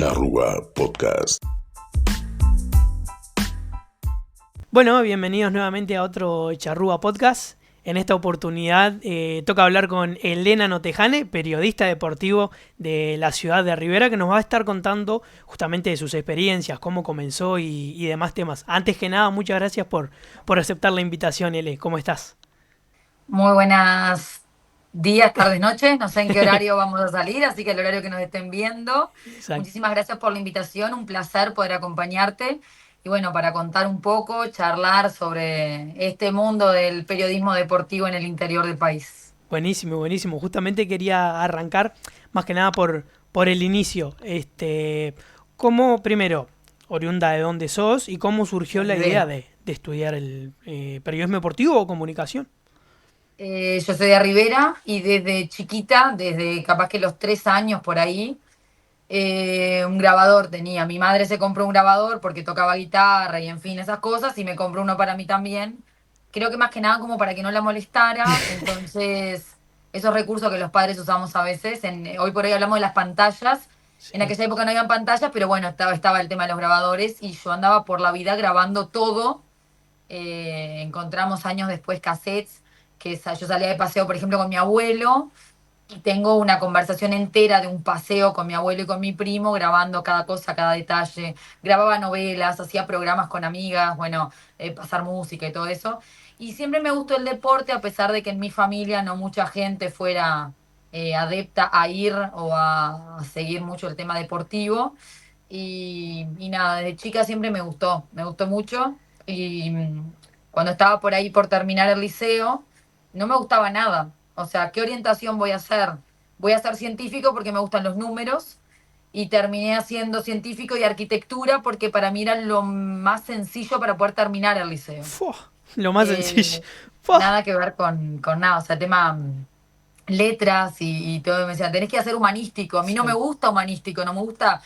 Charrúa Podcast. Bueno, bienvenidos nuevamente a otro Charrúa Podcast. En esta oportunidad toca hablar con Elena Notejane, periodista deportivo de la ciudad de Rivera, que nos va a estar contando justamente de sus experiencias, cómo comenzó y demás temas. Antes que nada, muchas gracias por aceptar la invitación, Ele. ¿Cómo estás? Muy buenas días, tardes, noches. No sé en qué horario vamos a salir, así que el horario que nos estén viendo. Exacto. Muchísimas gracias por la invitación, un placer poder acompañarte. Y bueno, para contar un poco, charlar sobre este mundo del periodismo deportivo en el interior del país. Buenísimo, buenísimo. Justamente quería arrancar más que nada por el inicio. ¿Cómo, primero, oriunda de dónde sos y cómo surgió la idea Rivera. de estudiar el periodismo deportivo o comunicación? Yo soy de Rivera y desde chiquita, desde capaz que los 3 años por ahí, un grabador tenía. Mi madre se compró un grabador porque tocaba guitarra y en fin, esas cosas, y me compró uno para mí también. Creo que más que nada como para que no la molestara. Entonces, esos recursos que los padres usamos a veces, hoy por hoy hablamos de las pantallas. En Sí. aquella época no habían pantallas, pero bueno, estaba el tema de los grabadores y yo andaba por la vida grabando todo. Encontramos años después cassettes, yo salía de paseo, por ejemplo, con mi abuelo y tengo una conversación entera de un paseo con mi abuelo y con mi primo, grabando cada cosa, cada detalle. Grababa novelas, hacía programas con amigas, bueno, pasar música y todo eso. Y siempre me gustó el deporte, a pesar de que en mi familia no mucha gente fuera adepta a ir o a seguir mucho el tema deportivo. Y nada, desde chica siempre me gustó mucho. Y cuando estaba por ahí por terminar el liceo, no me gustaba nada. O sea, ¿qué orientación voy a hacer? Voy a ser científico porque me gustan los números y terminé haciendo científico y arquitectura porque para mí era lo más sencillo para poder terminar el liceo. Fua, lo más sencillo. Eh, Fua. Nada que ver con nada, o sea, tema letras y todo, me decían, tenés que hacer humanístico. A mí no me Sí, gusta humanístico, no me gusta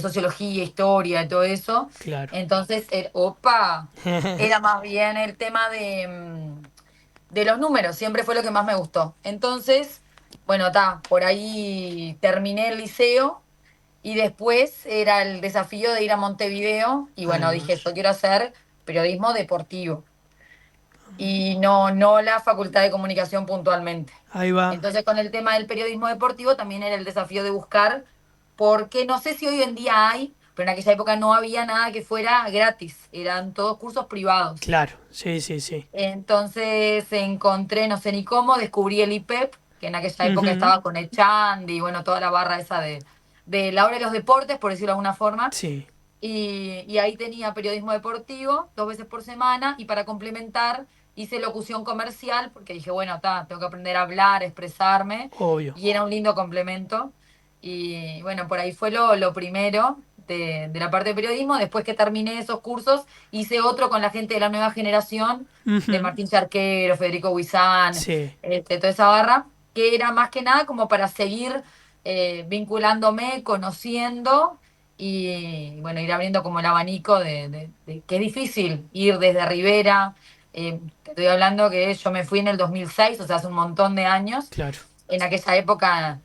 sociología, historia y todo eso. claro. Entonces, opa, era más bien el tema de los números, siempre fue lo que más me gustó. Entonces, bueno, por ahí terminé el liceo y después era el desafío de ir a Montevideo y Ahí bueno, va. dije, yo quiero hacer periodismo deportivo y no la facultad de comunicación puntualmente. Ahí va. Entonces, con el tema del periodismo deportivo también era el desafío de buscar, porque no sé si hoy en día hay, pero en aquella época no había nada que fuera gratis, eran todos cursos privados. Claro. Sí, sí, sí. Entonces encontré, no sé ni cómo, descubrí el IPEP, que en aquella época Ujú. estaba con el Chandi y bueno, toda la barra esa de la hora de los deportes, por decirlo de alguna forma. Sí. Y ahí tenía periodismo deportivo 2 veces por semana y para complementar hice locución comercial porque dije, bueno, tengo que aprender a hablar, expresarme Obvio. y era un lindo complemento. Y bueno, por ahí fue lo primero de la parte de periodismo. Después que terminé esos cursos, hice otro con la gente de la nueva generación, de Ujú. Martín Charquero, Federico Huizán, Sí. toda esa barra, que era más que nada como para seguir vinculándome, conociendo y bueno, ir abriendo como el abanico de que es difícil ir desde Rivera. Te estoy hablando que yo me fui en el 2006, o sea, hace un montón de años. Claro. En aquella época,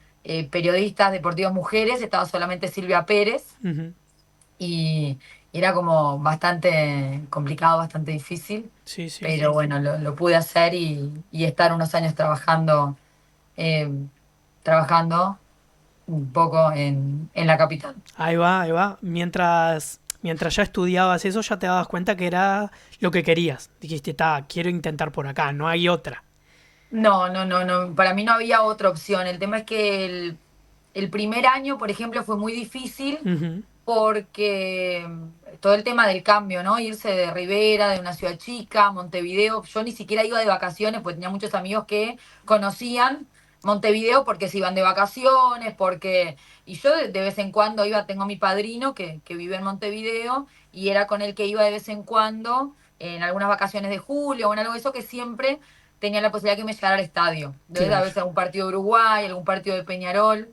periodistas deportivos mujeres, estaba solamente Silvia Pérez Ujú. y era como bastante complicado, bastante difícil, Sí, sí, pero sí. bueno, lo pude hacer y estar unos años eh, trabajando un poco en la capital. Ahí va, ahí va. Mientras ya estudiabas eso, ya te dabas cuenta que era lo que querías. Dijiste, quiero intentar por acá, no hay otra. No. Para mí no había otra opción. El tema es que el primer año, por ejemplo, fue muy difícil Ujú. porque todo el tema del cambio, ¿no? Irse de Rivera, de una ciudad chica, a Montevideo. Yo ni siquiera iba de vacaciones, porque tenía muchos amigos que conocían Montevideo porque se iban de vacaciones, porque... Y yo de vez en cuando iba, tengo mi padrino que vive en Montevideo, y era con el que iba de vez en cuando, en algunas vacaciones de julio o en algo de eso, que siempre tenía la posibilidad que me llegara al estadio. Entonces, a Claro. veces algún partido de Uruguay, algún partido de Peñarol,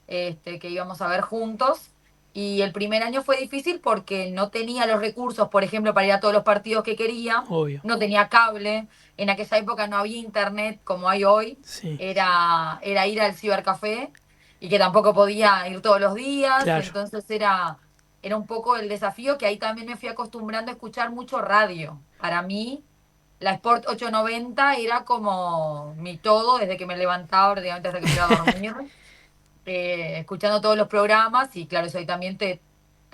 que íbamos a ver juntos. Y el primer año fue difícil porque no tenía los recursos, por ejemplo, para ir a todos los partidos que quería, Obvio. no tenía cable, en aquella época no había internet como hay hoy, Sí. era ir al cibercafé y que tampoco podía ir todos los días, Claro. entonces era un poco el desafío que ahí también me fui acostumbrando a escuchar mucho radio. Para mí, la Sport 890 era como mi todo desde que me levantaba, prácticamente hasta que me iba a dormir, escuchando todos los programas y claro, eso ahí también te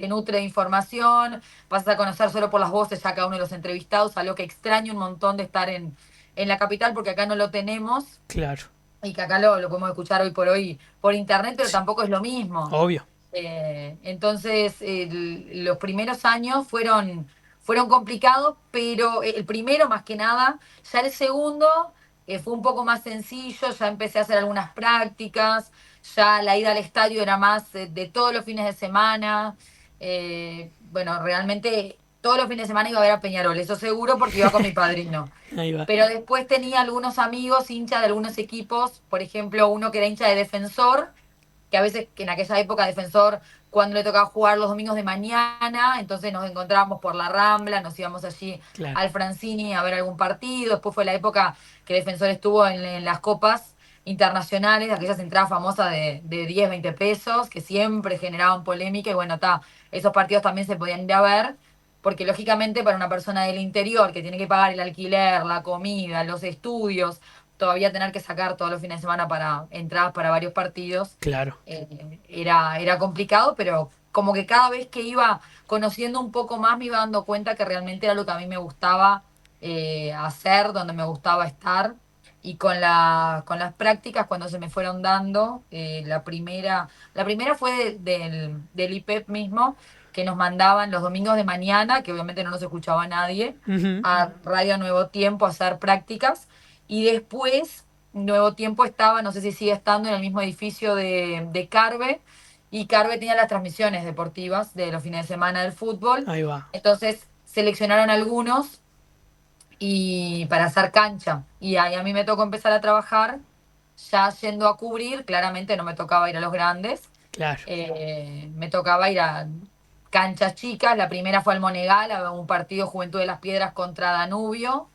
nutre de información, vas a conocer solo por las voces ya cada uno de los entrevistados, algo que extraño un montón de estar en la capital porque acá no lo tenemos Claro. y que acá lo podemos escuchar hoy por hoy por internet, pero Sí, tampoco es lo mismo. obvio. Entonces, los primeros años fueron complicados, pero el primero más que nada, ya el segundo fue un poco más sencillo, ya empecé a hacer algunas prácticas, ya la ida al estadio era más de todos los fines de semana. Bueno, realmente todos los fines de semana iba a ver a Peñarol, eso seguro porque iba con mi padrino. Ahí va. Pero después tenía algunos amigos hinchas de algunos equipos, por ejemplo, uno que era hincha de Defensor, que a veces, que en aquella época Defensor, cuando le tocaba jugar los domingos de mañana, entonces nos encontrábamos por la Rambla, nos íbamos allí Claro. al Francini a ver algún partido. Después fue la época que Defensor estuvo en las copas internacionales, aquellas entradas famosas de 10, 20 pesos, que siempre generaban polémica. Y bueno, esos partidos también se podían ir a ver, porque lógicamente para una persona del interior que tiene que pagar el alquiler, la comida, los estudios, todavía tener que sacar todos los fines de semana para entradas para varios partidos, Claro. era complicado, pero como que cada vez que iba conociendo un poco más me iba dando cuenta que realmente era lo que a mí me gustaba hacer, donde me gustaba estar. Y con las prácticas, cuando se me fueron dando, la primera fue del IPEP mismo, que nos mandaban los domingos de mañana, que obviamente no nos escuchaba nadie, Ujú. a Radio Nuevo Tiempo a hacer prácticas. Y después Nuevo Tiempo estaba, no sé si sigue estando, en el mismo edificio de Carve, y Carve tenía las transmisiones deportivas de los fines de semana del fútbol. Ahí va. Entonces seleccionaron algunos y para hacer cancha. Y ahí a mí me tocó empezar a trabajar, ya yendo a cubrir, claramente no me tocaba ir a los grandes, Claro. me tocaba ir a canchas chicas. La primera fue al Monegal, a un partido Juventud de las Piedras contra Danubio,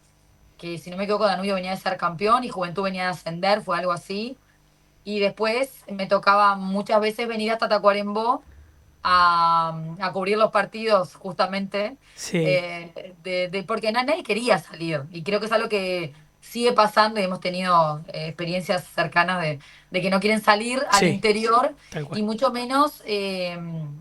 que si no me equivoco Danubio venía de ser campeón y Juventud venía de ascender, fue algo así. Y después me tocaba muchas veces venir hasta Tacuarembó a cubrir los partidos justamente, Sí. porque nadie quería salir. Y creo que es algo que sigue pasando y hemos tenido experiencias cercanas de que no quieren salir al Sí. interior Tal cual. y mucho menos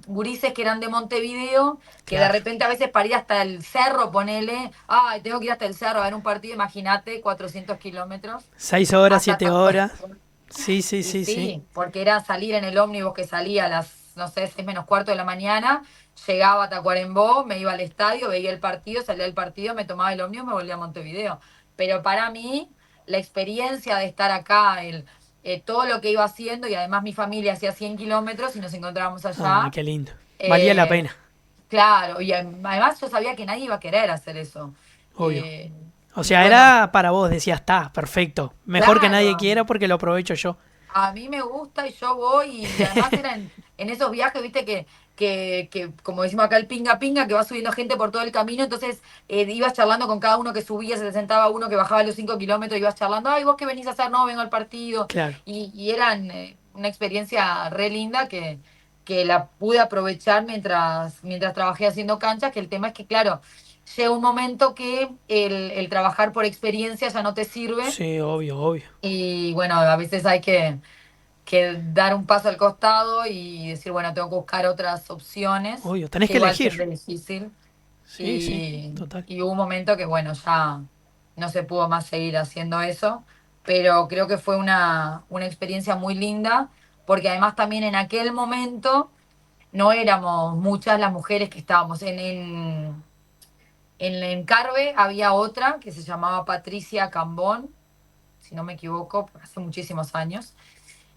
gurises que eran de Montevideo, que de Claro. repente a veces para ir hasta el cerro, ponele, ay, tengo que ir hasta el cerro a ver un partido, imagínate, 400 kilómetros 6 horas, hasta 7 horas. Tacuarembó. Sí, sí, Y sí, sí. sí, porque era salir en el ómnibus que salía a las, no sé, 6 menos cuarto de la mañana, llegaba a Tacuarembó, me iba al estadio, veía el partido, salía del partido, me tomaba el ómnibus, me volvía a Montevideo. Pero para mí, la experiencia de estar acá, todo lo que iba haciendo, y además mi familia hacía 100 kilómetros y nos encontrábamos Ay, allá, qué lindo. Valía la eh, pena. claro, y además yo sabía que nadie iba a querer hacer eso. Obvio. Eh, O y sea, bueno, era para vos, decías, está, perfecto. Mejor que nadie claro. quiera porque lo aprovecho yo. A mí me gusta y yo voy, y además eran en esos viajes, viste, que como decimos acá, el pinga pinga, que va subiendo gente por todo el camino, entonces ibas charlando con cada uno que subía, se te sentaba uno que bajaba los 5 kilómetros, ibas charlando, ay, vos qué venís a hacer, no, vengo al partido, Claro. y eran una experiencia re linda que la pude aprovechar mientras trabajé haciendo canchas, que el tema es que, claro, llega un momento que el trabajar por experiencia ya no te sirve, Sí, obvio, obvio. y bueno, a veces hay que dar un paso al costado y decir, bueno, tengo que buscar otras opciones, Obvio. Tenés que que igual elegir. siempre es difícil. Sí, sí. Y, Total. y hubo un momento que, bueno, ya no se pudo más seguir haciendo eso, pero creo que fue una experiencia muy linda, porque además también en aquel momento no éramos muchas las mujeres que estábamos en Carve, había otra que se llamaba Patricia Cambón, si no me equivoco, hace muchísimos años.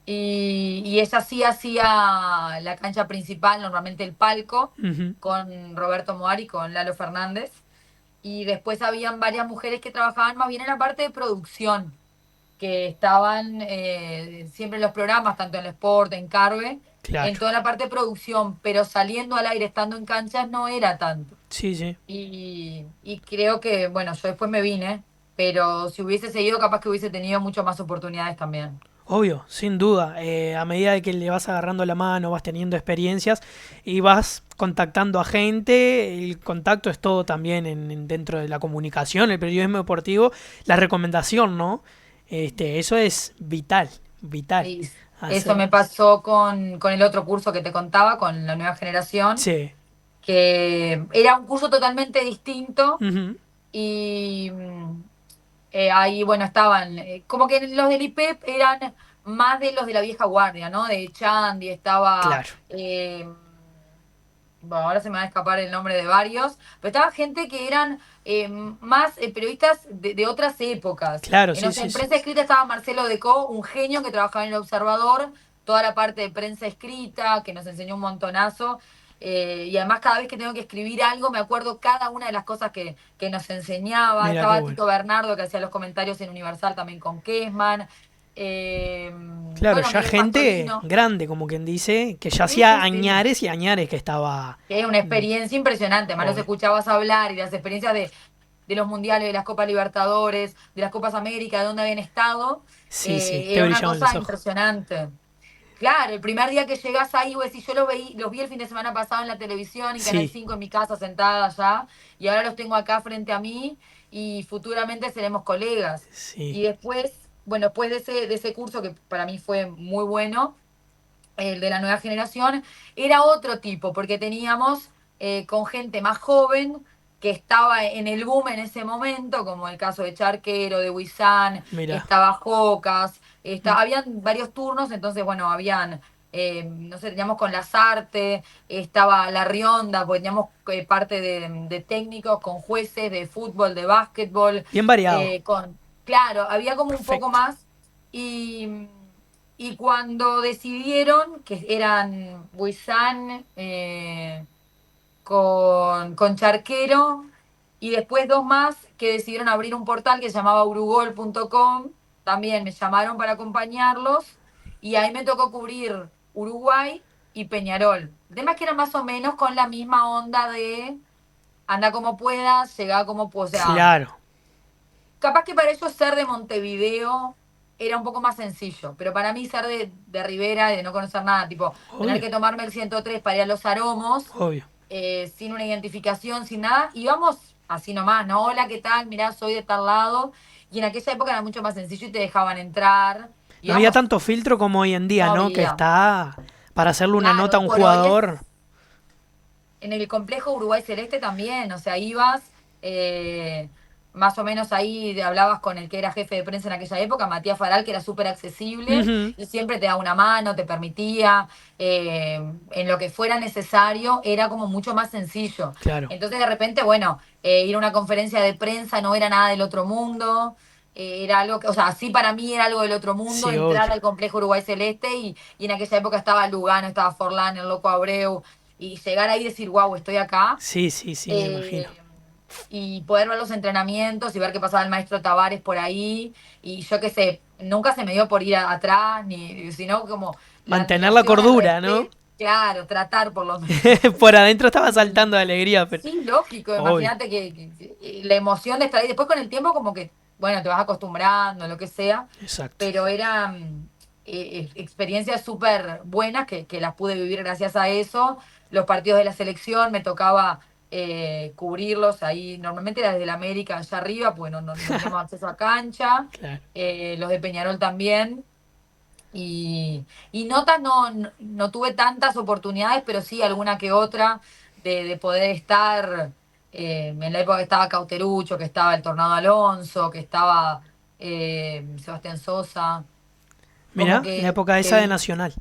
Y ella sí hacía la cancha principal, normalmente el palco, Ujú. con Roberto Moari y con Lalo Fernández. Y después habían varias mujeres que trabajaban más bien en la parte de producción, que estaban siempre en los programas, tanto en el Sport, en Carve, en Claro. toda la parte de producción, pero saliendo al aire, estando en canchas, no era tanto. Sí, sí. Y creo que, bueno, yo después me vine, pero si hubiese seguido, capaz que hubiese tenido muchas más oportunidades también. Obvio, sin duda. A medida de que le vas agarrando la mano, vas teniendo experiencias y vas contactando a gente, el contacto es todo también dentro de la comunicación, el periodismo deportivo, la recomendación, ¿no? Eso es vital, vital. Y eso Hacer. me pasó con el otro curso que te contaba, con la nueva generación, Sí. que era un curso totalmente distinto Ujú. y ahí, bueno, estaban, como que los del IPEP eran más de los de la vieja guardia, ¿no? De Chandy, estaba, Claro, bueno, ahora se me va a escapar el nombre de varios, pero estaba gente que eran más periodistas de otras épocas. claro, En, sí, no sé, sí, en sí. prensa escrita estaba Marcelo Decó, un genio que trabajaba en El Observador, toda la parte de prensa escrita, que nos enseñó un montonazo. Y además cada vez que tengo que escribir algo me acuerdo cada una de las cosas que nos enseñaba. Mira qué Estaba bueno. Tito Bernardo que hacía los comentarios en Universal también con Kesman. Eh, Claro, bueno, ya Miguel gente Pastorino. grande, como quien dice, que ya Sí, hacía sí, sí. añares y añares que estaba. Que es una mm, experiencia impresionante. Además los Obvio. escuchabas hablar y las experiencias de los mundiales, de las Copas Libertadores, de las Copas América, de dónde habían estado, Sí, sí, te era una brillaban los cosa ojos. impresionante. Claro, el primer día que llegás ahí, vos decís, yo los vi el fin de semana pasado en la televisión, en Canal Sí, 5 en mi casa, sentada allá, y ahora los tengo acá frente a mí, y futuramente seremos colegas. sí. Y después, bueno, después de ese curso, que para mí fue muy bueno, el de la nueva generación, era otro tipo, porque teníamos con gente más joven que estaba en el boom en ese momento, como el caso de Charquero, de Huizán, Mira. estaba Jocas, Mm. habían varios turnos, entonces, bueno, habían, no sé, teníamos con Lazarte, estaba La Rionda, pues teníamos parte de técnicos, con jueces de fútbol, de básquetbol, Bien variado. claro, había como un poco Perfecto. más. Y, y cuando decidieron que eran Buizán con Charquero y después dos más que decidieron abrir un portal que se llamaba urugol.com, también me llamaron para acompañarlos y ahí me tocó cubrir Uruguay y Peñarol. El tema es que era más o menos con la misma onda de anda como puedas, llega como puedas, o sea, Claro. capaz que para ellos ser de Montevideo era un poco más sencillo, pero para mí ser de Rivera y de no conocer nada, tipo, tener Obvio. que tomarme el 103 para ir a Los Aromos, Obvio. sin una identificación, sin nada, íbamos así nomás, ¿no? Hola, ¿qué tal? Mirá, soy de tal lado. Y en aquella época era mucho más sencillo y te dejaban entrar. No había Íbamos, tanto filtro como hoy en día, no ¿no? Que había. está para hacerle una nota a Claro, un por hoy jugador. es en el complejo Uruguay Celeste también, o sea, ibas, más o menos ahí hablabas con el que era jefe de prensa en aquella época, Matías Faral, que era súper accesible Ujú. y siempre te daba una mano, te permitía, en lo que fuera necesario, era como mucho más sencillo. Claro. Entonces de repente, bueno, ir a una conferencia de prensa no era nada del otro mundo. Era algo que, o sea, sí para mí era algo del otro mundo Sí, entrar obvio. al complejo Uruguay Celeste y en aquella época estaba Lugano, estaba Forlán, el Loco Abreu, y llegar ahí y decir, wow, estoy acá, Sí, sí, sí, me imagino. eh, y poder ver los entrenamientos y ver qué pasaba el maestro Tavares por ahí, y yo qué sé, nunca se me dio por ir atrás, ni, sino como la Mantener la admiración, el cordura, ¿no? respeto, claro, tratar por lo menos. Por adentro estaba Y saltando de alegría, pero. sí, lógico, Obvio. imagínate que la emoción de estar ahí, después con el tiempo como que, bueno, te vas acostumbrando, lo que sea, Exacto. pero eran experiencias súper buenas que las pude vivir gracias a eso. Los partidos de la selección me tocaba cubrirlos ahí, normalmente era desde la América allá arriba, pues no teníamos acceso a cancha, Claro. los de Peñarol también. Y notas no tuve tantas oportunidades, pero sí alguna que otra de poder estar en la época que estaba Cauterucho, que estaba el Tornado Alonso, que estaba Sebastián Sosa, como Mirá, en la época que esa de vi Nacional.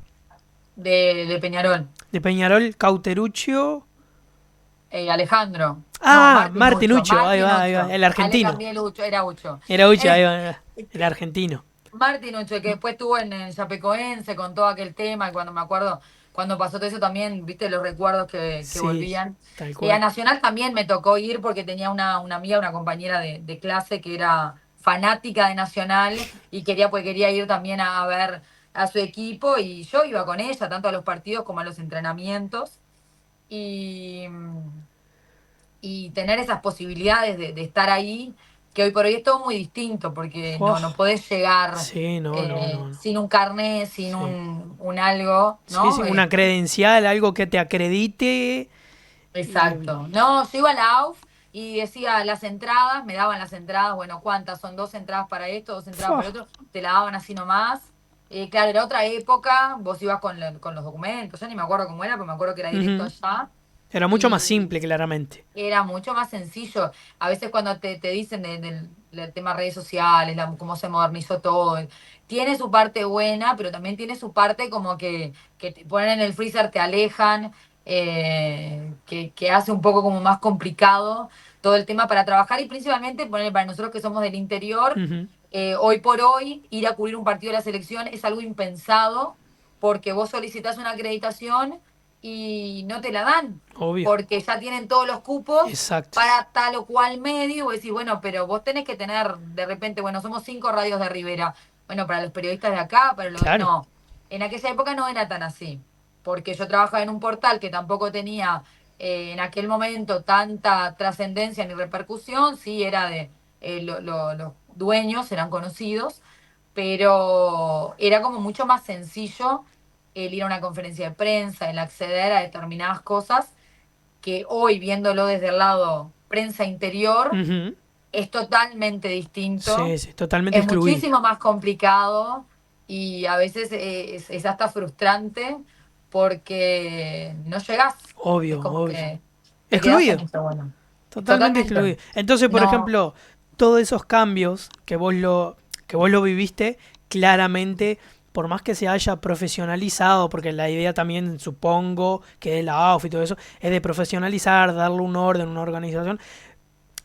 de Peñarol. De Peñarol, Cauteruccio. Alejandro, no, Ah, Martín Martinuccio, ahí va, Ucho, el Ale argentino. también Ucho, era Ucho. Era Ucho, ahí va, el argentino. Martín Ucho, que después estuvo en Chapecoense con todo aquel tema, y cuando me acuerdo, cuando pasó todo eso también, viste los recuerdos que Sí, volvían. tal A cual. Nacional también me tocó ir porque tenía una amiga, una compañera de clase que era fanática de Nacional y pues quería ir también a ver a su equipo y yo iba con ella, tanto a los partidos como a los entrenamientos. Y, y tener esas posibilidades de estar ahí que hoy por hoy es todo muy distinto, porque no Uf, podés llegar sí, no, no, no, no. sin un carnet, sin Sí. un algo, Sí, sí, ¿no? una credencial, algo que te acredite. Y, Exacto. No, yo iba a la AUF y decía las entradas, me daban las entradas, bueno, ¿cuántas? Son 2 entradas para esto, 2 entradas para ¡fua! otro, te la daban así nomás. Claro, era otra época, vos ibas con los documentos, yo ni me acuerdo cómo era, pero me acuerdo que era directo Ujú. allá. Era mucho más Y simple, claramente. era mucho más sencillo. A veces cuando te dicen del tema redes sociales, cómo se modernizó todo, tiene su parte buena, pero también tiene su parte como que te ponen en el freezer, te alejan, que hace un poco como más complicado todo el tema para trabajar y principalmente poner para nosotros que somos del interior, Ujú. hoy por hoy ir a cubrir un partido de la selección es algo impensado porque vos solicitas una acreditación y no te la dan Obvio. porque ya tienen todos los cupos Exacto. para tal o cual medio, y vos decís, bueno, pero vos tenés que tener de repente, bueno, somos 5 radios de Rivera, bueno, para los periodistas de acá, para los... Claro. No, en aquella época no era tan así, porque yo trabajaba en un portal que tampoco tenía en aquel momento tanta trascendencia ni repercusión, sí, era de... los dueños eran conocidos, pero era como mucho más sencillo el ir a una conferencia de prensa, el acceder a determinadas cosas que hoy, viéndolo desde el lado prensa interior, Ujú. es totalmente distinto, Sí, sí, totalmente es excluido. muchísimo más complicado y a veces es hasta frustrante porque no llegás. Es Obvio, como obvio. que te quedás en Excluido. esto, bueno. Totalmente Totalmente. excluido. Entonces, por No, ejemplo, todos esos cambios que vos lo viviste, claramente, por más que se haya profesionalizado, porque la idea también, supongo, que es la AUF y todo eso, es de profesionalizar, darle un orden, una organización.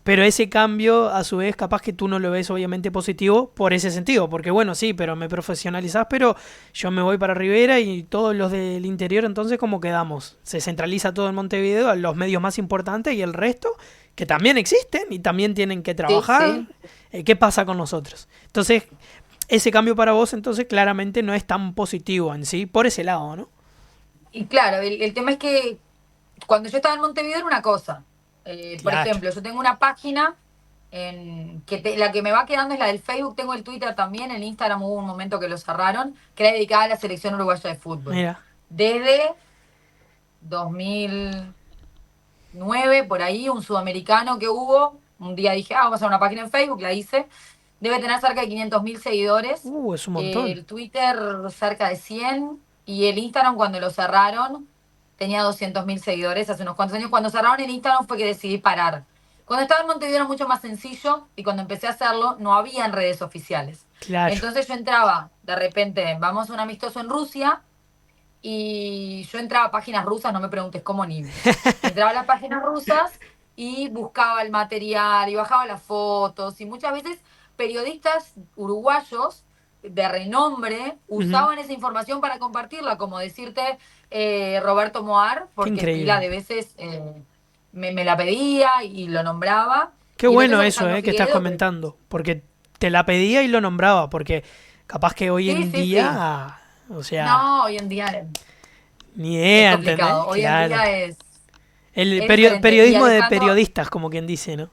Pero ese cambio, a su vez, capaz que tú no lo ves obviamente positivo por ese sentido. Porque bueno, sí, pero me profesionalizás, pero yo me voy para Rivera y todos los del interior, entonces, ¿cómo quedamos? Se centraliza todo en Montevideo, los medios más importantes y el resto, que también existen y también tienen que sí, trabajar. sí. ¿Qué pasa con nosotros? Entonces, ese cambio para vos, entonces, claramente no es tan positivo en sí, por ese lado, ¿no? Y claro, el tema es que cuando yo estaba en Montevideo era una cosa. Por Claro. ejemplo, yo tengo una página la que me va quedando es la del Facebook, tengo el Twitter también, el Instagram hubo un momento que lo cerraron, que era dedicada a la selección uruguaya de fútbol. Mira, Desde 2009, por ahí, un sudamericano que hubo, un día dije, vamos a hacer una página en Facebook, la hice, debe tener cerca de 500.000 seguidores, es un montón. el Twitter cerca de 100 y el Instagram cuando lo cerraron tenía 200.000 seguidores hace unos cuantos años. Cuando cerraron el Instagram fue que decidí parar. Cuando estaba en Montevideo era mucho más sencillo y cuando empecé a hacerlo no habían redes oficiales. Claro. Entonces yo entraba, de repente, vamos a un amistoso en Rusia y yo entraba a páginas rusas, no me preguntes cómo ni... Entraba a las páginas rusas y buscaba el material y bajaba las fotos y muchas veces periodistas uruguayos de renombre Ujú. usaban esa información para compartirla, como decirte Roberto Moar, Qué porque pila increíble. de veces me la pedía y lo nombraba. Qué Y entonces bueno eso, Alejandro que estás Figueredo, comentando, porque te la pedía y lo nombraba, porque capaz que hoy sí, en sí, sí. día, o sea, No, hoy en día ni es idea, ¿entendés? complicado. Hoy en Claro. día El es diferente. Y periodismo de Alejandro, periodistas, como quien dice, ¿no?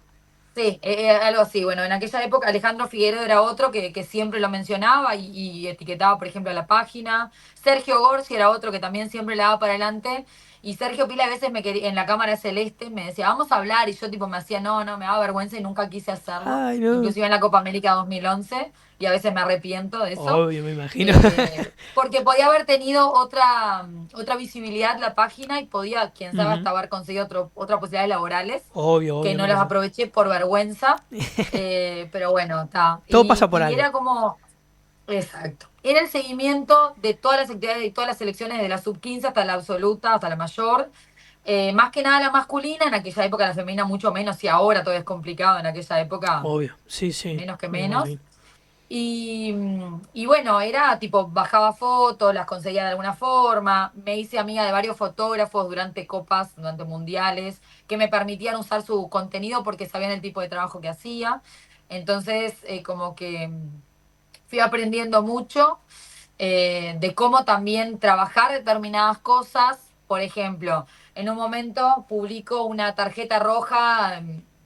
sí, algo así. Bueno, en aquella época Alejandro Figueredo era otro que siempre lo mencionaba y etiquetaba, por ejemplo, a la página. Sergio Gorsi era otro que también siempre le daba para adelante. Y Sergio Pila a veces me quería, en la cámara celeste me decía, vamos a hablar. Y yo tipo me hacía, no, me daba vergüenza y nunca quise hacerlo. Ay, no. Inclusive en la Copa América 2011. Y a veces me arrepiento de eso. Obvio, me imagino. Porque podía haber tenido otra visibilidad la página y podía, quién sabe, Ujú. hasta haber conseguido otras posibilidades laborales Obvio, que obvio, no nunca las sabe. aproveché por vergüenza, pero bueno, está. Todo pasa por Y algo. era como, exacto, era el seguimiento de todas las actividades y todas las selecciones de la sub 15 hasta la absoluta, hasta la mayor. Más que nada la masculina, en aquella época la femenina mucho menos y ahora todavía es complicado, en aquella época Obvio, sí, sí, menos que me menos. imagino. Y bueno, era tipo, bajaba fotos, las conseguía de alguna forma, me hice amiga de varios fotógrafos durante copas, durante mundiales, que me permitían usar su contenido porque sabían el tipo de trabajo que hacía. Entonces, como que fui aprendiendo mucho de cómo también trabajar determinadas cosas. Por ejemplo, en un momento publico una tarjeta roja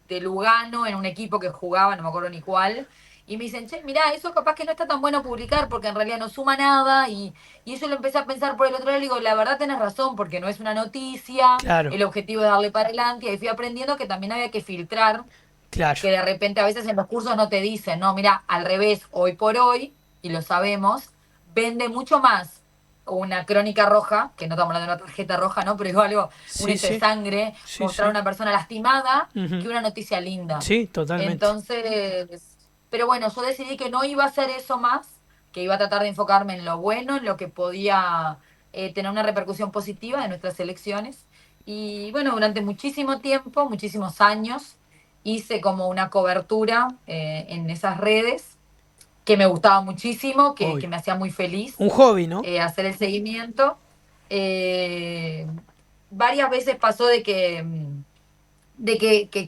de Lugano en un equipo que jugaba, no me acuerdo ni cuál. Y me dicen, che, mirá, eso capaz que no está tan bueno publicar porque en realidad no suma nada. Y eso lo empecé a pensar por el otro lado. Y digo, la verdad tenés razón porque no es una noticia. Claro, El objetivo es darle para adelante. Y ahí fui aprendiendo que también había que filtrar, claro. que de repente a veces en los cursos no te dicen, no, mira, al revés, hoy por hoy, y lo sabemos, vende mucho más una crónica roja, que no estamos hablando de una tarjeta roja, ¿no? Pero es algo, un Sí, hecho de sí, sangre, sí, mostrar a sí. una persona lastimada, Ujú. que una noticia linda. Sí, totalmente. Entonces, pero bueno, yo decidí que no iba a hacer eso más, que iba a tratar de enfocarme en lo bueno, en lo que podía tener una repercusión positiva de nuestras elecciones. Y bueno, durante muchísimo tiempo, muchísimos años, hice como una cobertura en esas redes que me gustaba muchísimo, que Obvio. me hacía muy feliz Un hobby, ¿no? hacer el seguimiento. Eh, Varias veces pasó de que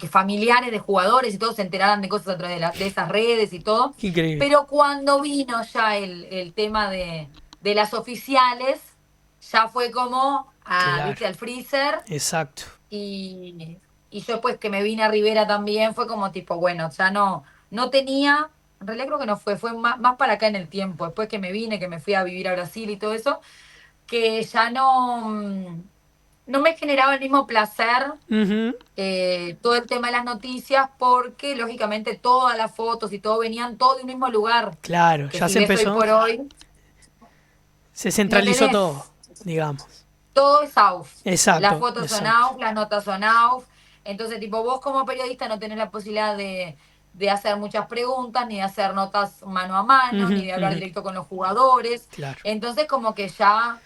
familiares de jugadores y todos se enteraran de cosas a través de esas redes y todo. Qué increíble. Pero cuando vino ya el tema de las oficiales, ya fue como, Claro, viste, al freezer. exacto. Y, y yo pues que me vine a Rivera también, fue como tipo, bueno, ya no tenía, en realidad creo que no fue más para acá en el tiempo, después que me vine, que me fui a vivir a Brasil y todo eso, que ya no me generaba el mismo placer Ujú. todo el tema de las noticias, porque lógicamente todas las fotos y todo venían todo de un mismo lugar, Claro, que ya si se ves hoy empezó, por hoy, se no centralizó tenés, todo, digamos. todo es AUF, las Exacto, fotos son exacto. AUF, las notas son AUF, entonces tipo vos como periodista no tenés la posibilidad de hacer muchas preguntas, ni de hacer notas mano a mano, Ujú, ni de hablar ujú. directo con los jugadores, Claro, entonces como que ya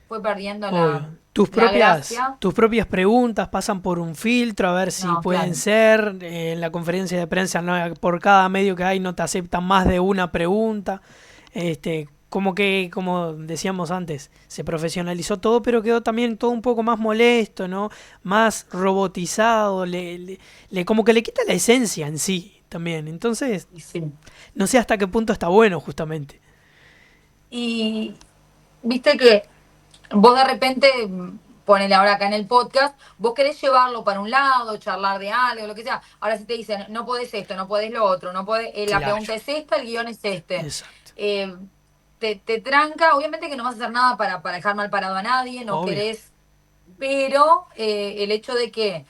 fue perdiendo obvio. la gracia. Tus propias preguntas pasan por un filtro a ver si No, pueden claro. ser. En la conferencia de prensa, por cada medio que hay, no te aceptan más de una pregunta. Como que, como decíamos antes, se profesionalizó todo, pero quedó también todo un poco más molesto, ¿no? Más robotizado, como que le quita la esencia en sí también. Entonces, Y sí. no sé hasta qué punto está bueno, justamente. Y viste que vos de repente, ponele ahora acá en el podcast, vos querés llevarlo para un lado, charlar de algo, lo que sea. Ahora si te dicen, no podés esto, no podés lo otro, no podés, la Claro, pregunta es esta, el guión es este. exacto. Eh, te tranca, obviamente que no vas a hacer nada para dejar mal parado a nadie, no Obvio. querés, pero el hecho de que,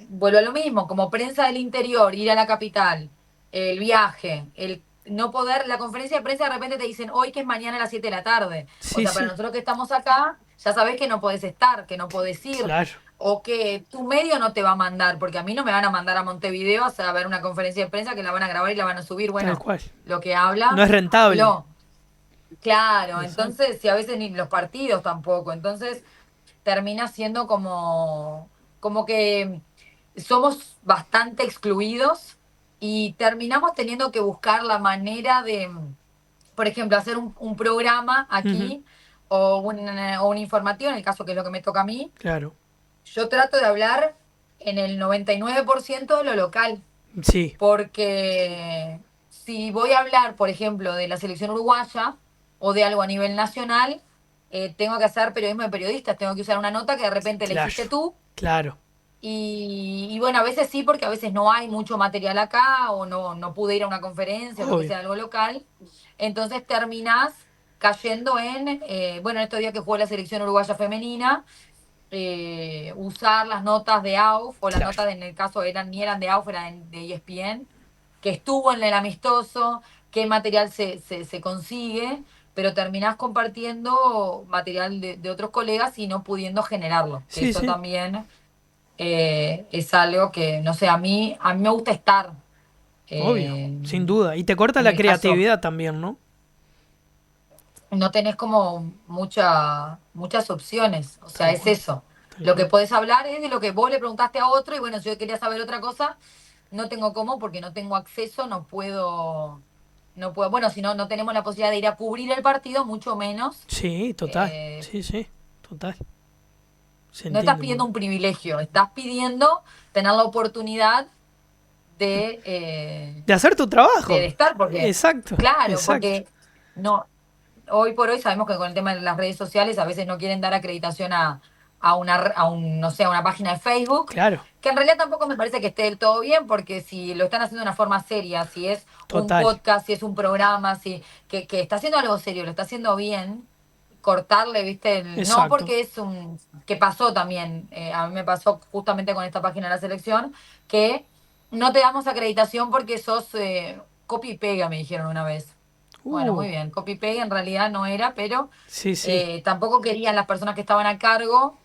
vuelvo a lo mismo, como prensa del interior, ir a la capital, el viaje, el no poder, la conferencia de prensa de repente te dicen hoy que es mañana a las 7 de la tarde. O Sí, sea, para sí, nosotros que estamos acá, ya sabés que no podés estar, que no podés ir, claro, o que tu medio no te va a mandar, porque a mí no me van a mandar a Montevideo a ver una conferencia de prensa que la van a grabar y la van a subir. tal Bueno, cual. lo que No habla, es rentable. lo. Claro, Exacto. entonces, si a veces ni los partidos tampoco, entonces termina siendo como que somos bastante excluidos y terminamos teniendo que buscar la manera de, por ejemplo, hacer un programa Ujú, aquí o un informativo, en el caso que es lo que me toca a mí. claro. Yo trato de hablar en el 99% de lo local, Sí, porque si voy a hablar, por ejemplo, de la selección uruguaya o de algo a nivel nacional, tengo que hacer periodismo de periodistas, tengo que usar una nota que de repente claro, elegiste tú. claro. Y bueno, a veces sí, porque a veces no hay mucho material acá o no pude ir a una conferencia o lo que Obvio. sea, algo local. Entonces terminás cayendo bueno, en estos días que jugó la selección uruguaya femenina, usar las notas de AUF o las Claro. notas, en el caso ni eran de AUF, eran de ESPN, que estuvo en el amistoso, qué material se consigue, pero terminás compartiendo material de otros colegas y no pudiendo generarlo, que Sí, eso sí. también es algo que, no sé, a mí me gusta estar. Obvio. eh, Sin duda. Y te corta en la el caso, creatividad también, ¿no? no tenés como muchas opciones, o sea, Tal es cual. eso. Tal Lo que cual. podés hablar es de lo que vos le preguntaste a otro y bueno, si yo quería saber otra cosa, no tengo cómo porque no tengo acceso, no puedo, bueno, si no tenemos la posibilidad de ir a cubrir el partido, mucho menos. Sí, total. eh, Sí, sí. Total. Se no estás entiende muy pidiendo bien. un privilegio, estás pidiendo tener la oportunidad de, eh, De hacer tu de trabajo. estar, porque, Exacto. claro, Exacto. porque no, hoy por hoy sabemos que con el tema de las redes sociales a veces no quieren dar acreditación no sé, a una página de Facebook, Claro, que en realidad tampoco me parece que esté del todo bien, porque si lo están haciendo de una forma seria, si es un total, podcast, si es un programa, si que está haciendo algo serio, lo está haciendo bien, cortarle, viste, no exacto. porque es un, que pasó también, a mí me pasó justamente con esta página de la selección, que no te damos acreditación porque sos copy y pega, me dijeron una vez. Bueno, Uh, muy bien, copy y pega en realidad no era, pero sí, sí. tampoco querían las personas que estaban a cargo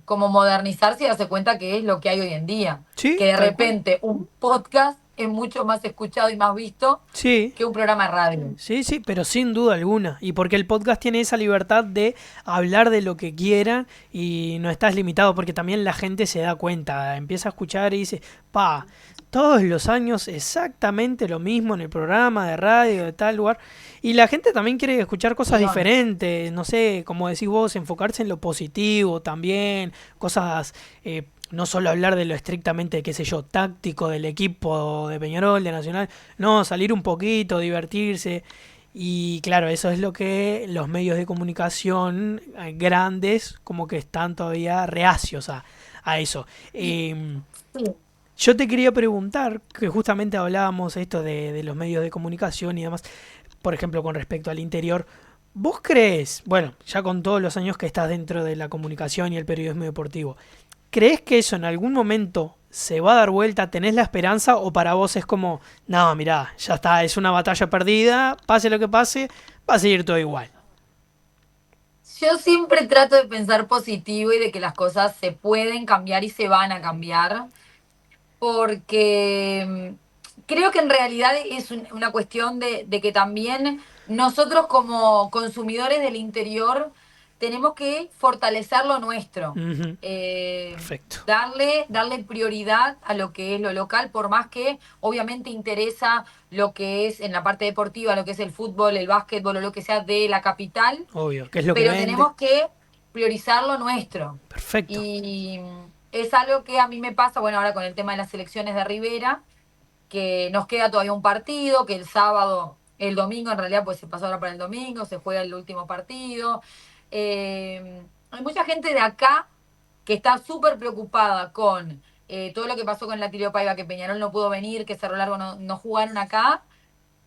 como modernizarse y darse cuenta que es lo que hay hoy en día. Que Sí, de tal cual. repente un podcast es mucho más escuchado y más visto Sí, que un programa de radio. sí, sí, pero sin duda alguna. Y porque el podcast tiene esa libertad de hablar de lo que quiera y no estás limitado, porque también la gente se da cuenta, empieza a escuchar y dice, pa, todos los años exactamente lo mismo en el programa de radio de tal lugar. Y la gente también quiere escuchar cosas Guión. diferentes, no sé, como decís vos, enfocarse en lo positivo también, cosas... no solo hablar de lo estrictamente, qué sé yo, táctico del equipo de Peñarol, de Nacional, no, salir un poquito, divertirse. Y claro, eso es lo que los medios de comunicación grandes como que están todavía reacios a eso. Y, Eh, sí. yo te quería preguntar, que justamente hablábamos esto de los medios de comunicación y demás, por ejemplo, con respecto al interior, ¿vos crees, bueno, ya con todos los años que estás dentro de la comunicación y el periodismo deportivo, ¿crees que eso en algún momento se va a dar vuelta? ¿Tenés la esperanza o para vos es como, no, mirá, ya está, es una batalla perdida, pase lo que pase, va a seguir todo igual? Yo siempre trato de pensar positivo y de que las cosas se pueden cambiar y se van a cambiar, porque creo que en realidad es una cuestión de que también nosotros como consumidores del interior tenemos que fortalecer lo nuestro. Ujú, Eh, perfecto. darle prioridad a lo que es lo local, por más que obviamente interesa lo que es en la parte deportiva, lo que es el fútbol, el básquetbol o lo que sea de la capital, Obvio, ¿qué es lo que pero vende? tenemos que priorizar lo nuestro. Perfecto. Y es algo que a mí me pasa, bueno, ahora con el tema de las elecciones de Rivera, que nos queda todavía un partido, que el sábado, el domingo en realidad pues se pasó ahora para el domingo, se juega el último partido. Hay mucha gente de acá que está súper preocupada con todo lo que pasó con la Tirio Paiva, que Peñarol no pudo venir, que Cerro Largo no jugaron acá,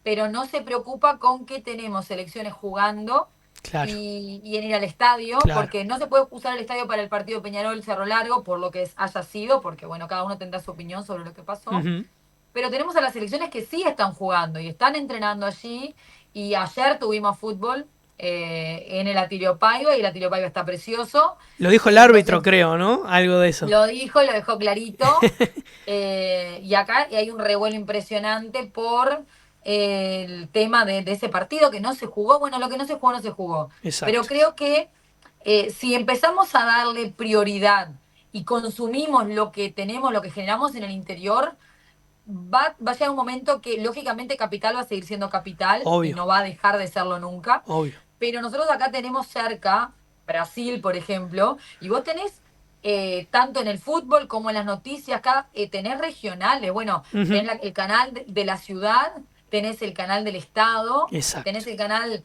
pero no se preocupa con que tenemos selecciones jugando Claro, y en ir al estadio, claro. porque no se puede usar el estadio para el partido Peñarol-Cerro Largo, por lo que haya sido, porque bueno, cada uno tendrá su opinión sobre lo que pasó. Ujú. Pero tenemos a las selecciones que sí están jugando y están entrenando allí. Y ayer tuvimos fútbol en el Atilio Paiva y el Atilio Paiva está precioso. Lo dijo el Entonces árbitro, creo, ¿no? Algo de eso. lo dijo y lo dejó clarito. Y acá hay un revuelo impresionante por el tema de ese partido que no se jugó. Bueno, lo que no se jugó, no se jugó. Pero Exacto. creo que si empezamos a darle prioridad y consumimos lo que tenemos, lo que generamos en el interior, va a llegar un momento que lógicamente Capital va a seguir siendo Capital y Obvio, no va a dejar de serlo nunca. obvio. Pero nosotros acá tenemos cerca Brasil, por ejemplo, y vos tenés tanto en el fútbol como en las noticias, acá tenés regionales. Bueno, Ujú. tenés el canal de la ciudad, tenés el canal del estado, Exacto. tenés el canal,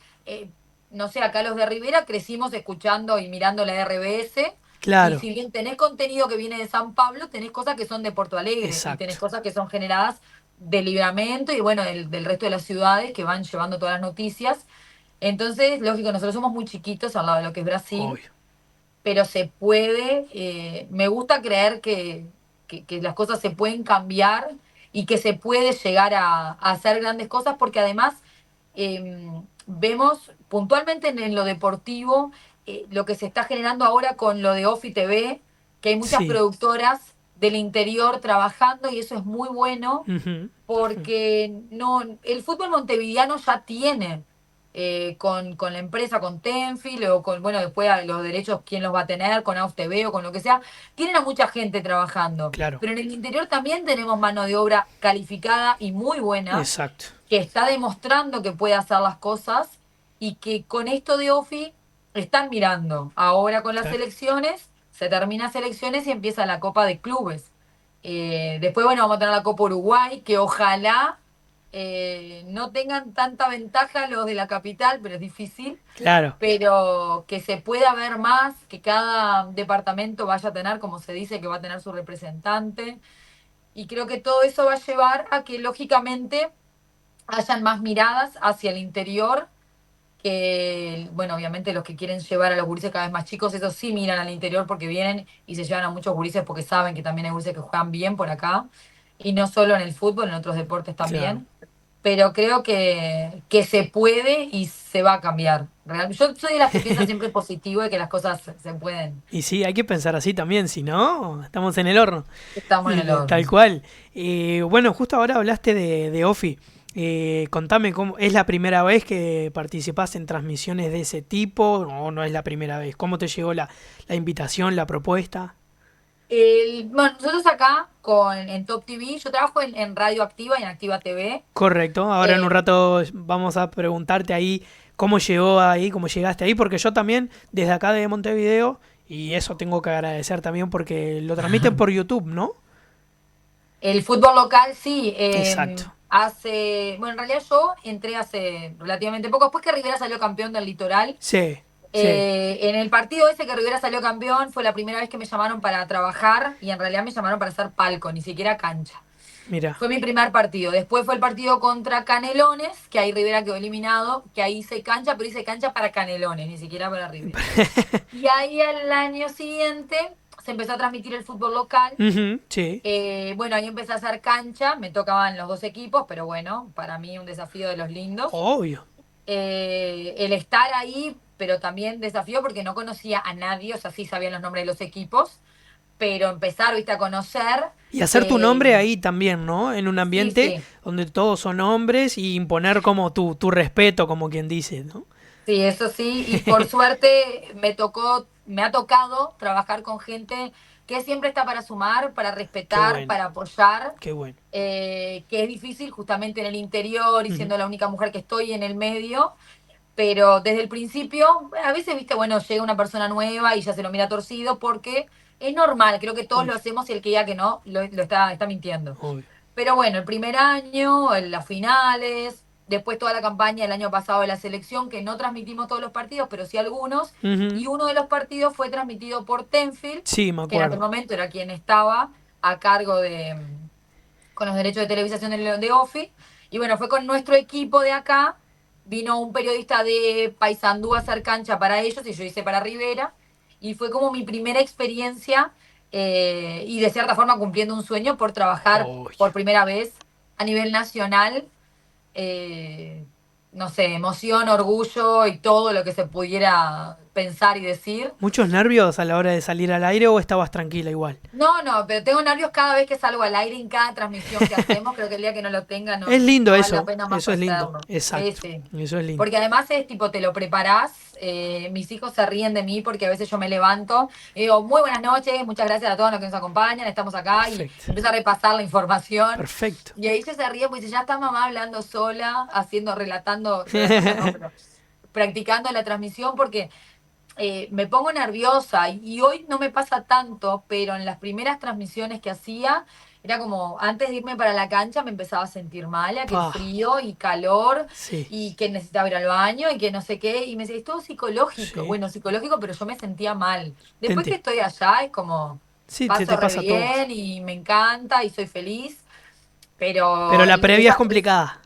no sé, acá los de Rivera crecimos escuchando y mirando la RBS. Y Claro, si bien tenés contenido que viene de San Pablo, tenés cosas que son de Porto Alegre y tenés exacto. cosas que son generadas de Libramento y bueno, del resto de las ciudades que van llevando todas las noticias. Entonces, lógico, nosotros somos muy chiquitos al lado de lo que es Brasil, Obvio. pero se puede, me gusta creer que las cosas se pueden cambiar y que se puede llegar a hacer grandes cosas porque además vemos puntualmente en lo deportivo lo que se está generando ahora con lo de Offi TV, que hay muchas Sí. productoras del interior trabajando y eso es muy bueno Ujú. Perfecto. porque no, el fútbol montevideano ya tiene con la empresa, con Tenfield o con, bueno, después los derechos, quién los va a tener, con AUF TV o con lo que sea, tienen a mucha gente trabajando. Claro. Pero en el interior también tenemos mano de obra calificada y muy buena, Exacto. que está demostrando que puede hacer las cosas y que con esto de OFI están mirando. Ahora con las Claro. elecciones, se termina selecciones y empieza la Copa de Clubes. Después, bueno, vamos a tener la Copa Uruguay, que ojalá no tengan tanta ventaja los de la capital, pero es difícil, Claro, pero que se pueda ver más, que cada departamento vaya a tener, como se dice, que va a tener su representante. Y creo que todo eso va a llevar a que, lógicamente, hayan más miradas hacia el interior, que, bueno, obviamente los que quieren llevar a los gurises cada vez más chicos, esos sí miran al interior porque vienen y se llevan a muchos gurises porque saben que también hay gurises que juegan bien por acá, y no solo en el fútbol, en otros deportes claro. también. Pero creo que se puede y se va a cambiar. Yo soy de las que piensan siempre positivo y que las cosas se pueden. Y sí, hay que pensar así también, si no, estamos en el horno. Estamos en el Tal horno. cual. Bueno, justo ahora hablaste de Ofi. Contame, ¿es la primera vez que participás en transmisiones de ese tipo o no es la primera vez? ¿Cómo te llegó la invitación, la propuesta? Bueno, nosotros acá en Top TV, yo trabajo en Radio Activa y en Activa TV. Correcto. Ahora en un Eh, rato vamos a preguntarte ahí cómo llegó ahí, cómo llegaste ahí, porque yo también desde acá de Montevideo, y eso tengo que agradecer también porque lo transmiten por YouTube, ¿no? el fútbol local, sí. Exacto. Bueno, en realidad yo entré hace relativamente poco, después que Rivera salió campeón del Litoral. Sí, sí. En el partido ese que Rivera salió campeón fue la primera vez que me llamaron para trabajar y en realidad me llamaron para hacer palco, ni siquiera cancha. Mira. Fue mi primer partido. Después fue el partido contra Canelones, que ahí Rivera quedó eliminado, que ahí hice cancha, pero hice cancha para Canelones, ni siquiera para Rivera. Y ahí al año siguiente se empezó a transmitir el fútbol local. Ujú, sí. Bueno, ahí empecé a hacer cancha, me tocaban los dos equipos, pero bueno, para mí un desafío de los lindos. Obvio. El estar ahí, pero también desafío porque no conocía a nadie, o sea, sí sabían los nombres de los equipos, pero empezar, viste, a conocer. Y hacer tu eh, nombre ahí también, ¿no? En un sí, ambiente sí, donde todos son hombres y imponer como tu respeto, como quien dice, ¿no? sí, eso sí, y por suerte me ha tocado trabajar con gente que siempre está para sumar, para Qué respetar, bueno, para apoyar, qué bueno. que es difícil justamente en el interior y Ujú, siendo la única mujer que estoy en el medio. Pero desde el principio, a veces, viste, bueno, llega una persona nueva y ya se lo mira torcido porque es normal, creo que todos lo obvio, hacemos y el que diga que no, lo está mintiendo. obvio. Pero bueno, el primer año, en las finales, después toda la campaña del año pasado de la selección, que no transmitimos todos los partidos, pero sí algunos, Ujú, y uno de los partidos fue transmitido por Tenfield, sí, me que en aquel acuerdo. momento era quien estaba a cargo con los derechos de televisación de OFI. Y bueno, fue con nuestro equipo de acá. Vino un periodista de Paysandú a hacer cancha para ellos y yo hice para Rivera. Y fue como mi primera experiencia y de cierta forma cumpliendo un sueño por trabajar Obvio. por primera vez a nivel nacional. eh, no sé, emoción, orgullo y todo lo que se pudiera pensar y decir. ¿Muchos nervios a la hora de salir al aire o estabas tranquila igual? No, no, pero tengo nervios cada vez que salgo al aire en cada transmisión que hacemos. Creo que el día que no lo tenga Es no, lindo no vale la eso, pena más eso es lindo, hacerlo. Sí, exacto, sí. eso es lindo. Porque además es tipo, te lo preparás. Mis hijos se ríen de mí porque a veces yo me levanto y digo, muy buenas noches, muchas gracias a todos los que nos acompañan, estamos acá y Perfecto, empiezo a repasar la información. perfecto. Y ahí ellos se ríen porque dice, ya está mamá hablando sola, relatando no, pero practicando la transmisión porque me pongo nerviosa y hoy no me pasa tanto, pero en las primeras transmisiones que hacía, era como antes de irme para la cancha me empezaba a sentir mala, que el Pa, frío y calor sí, y que necesitaba ir al baño y que no sé qué, y me decía, es todo psicológico, sí. bueno, psicológico, pero yo me sentía mal. Te Después que enti- estoy allá es como Sí, paso te re pasa a todos. bien y me encanta y soy feliz, Pero pero la previa es complicada.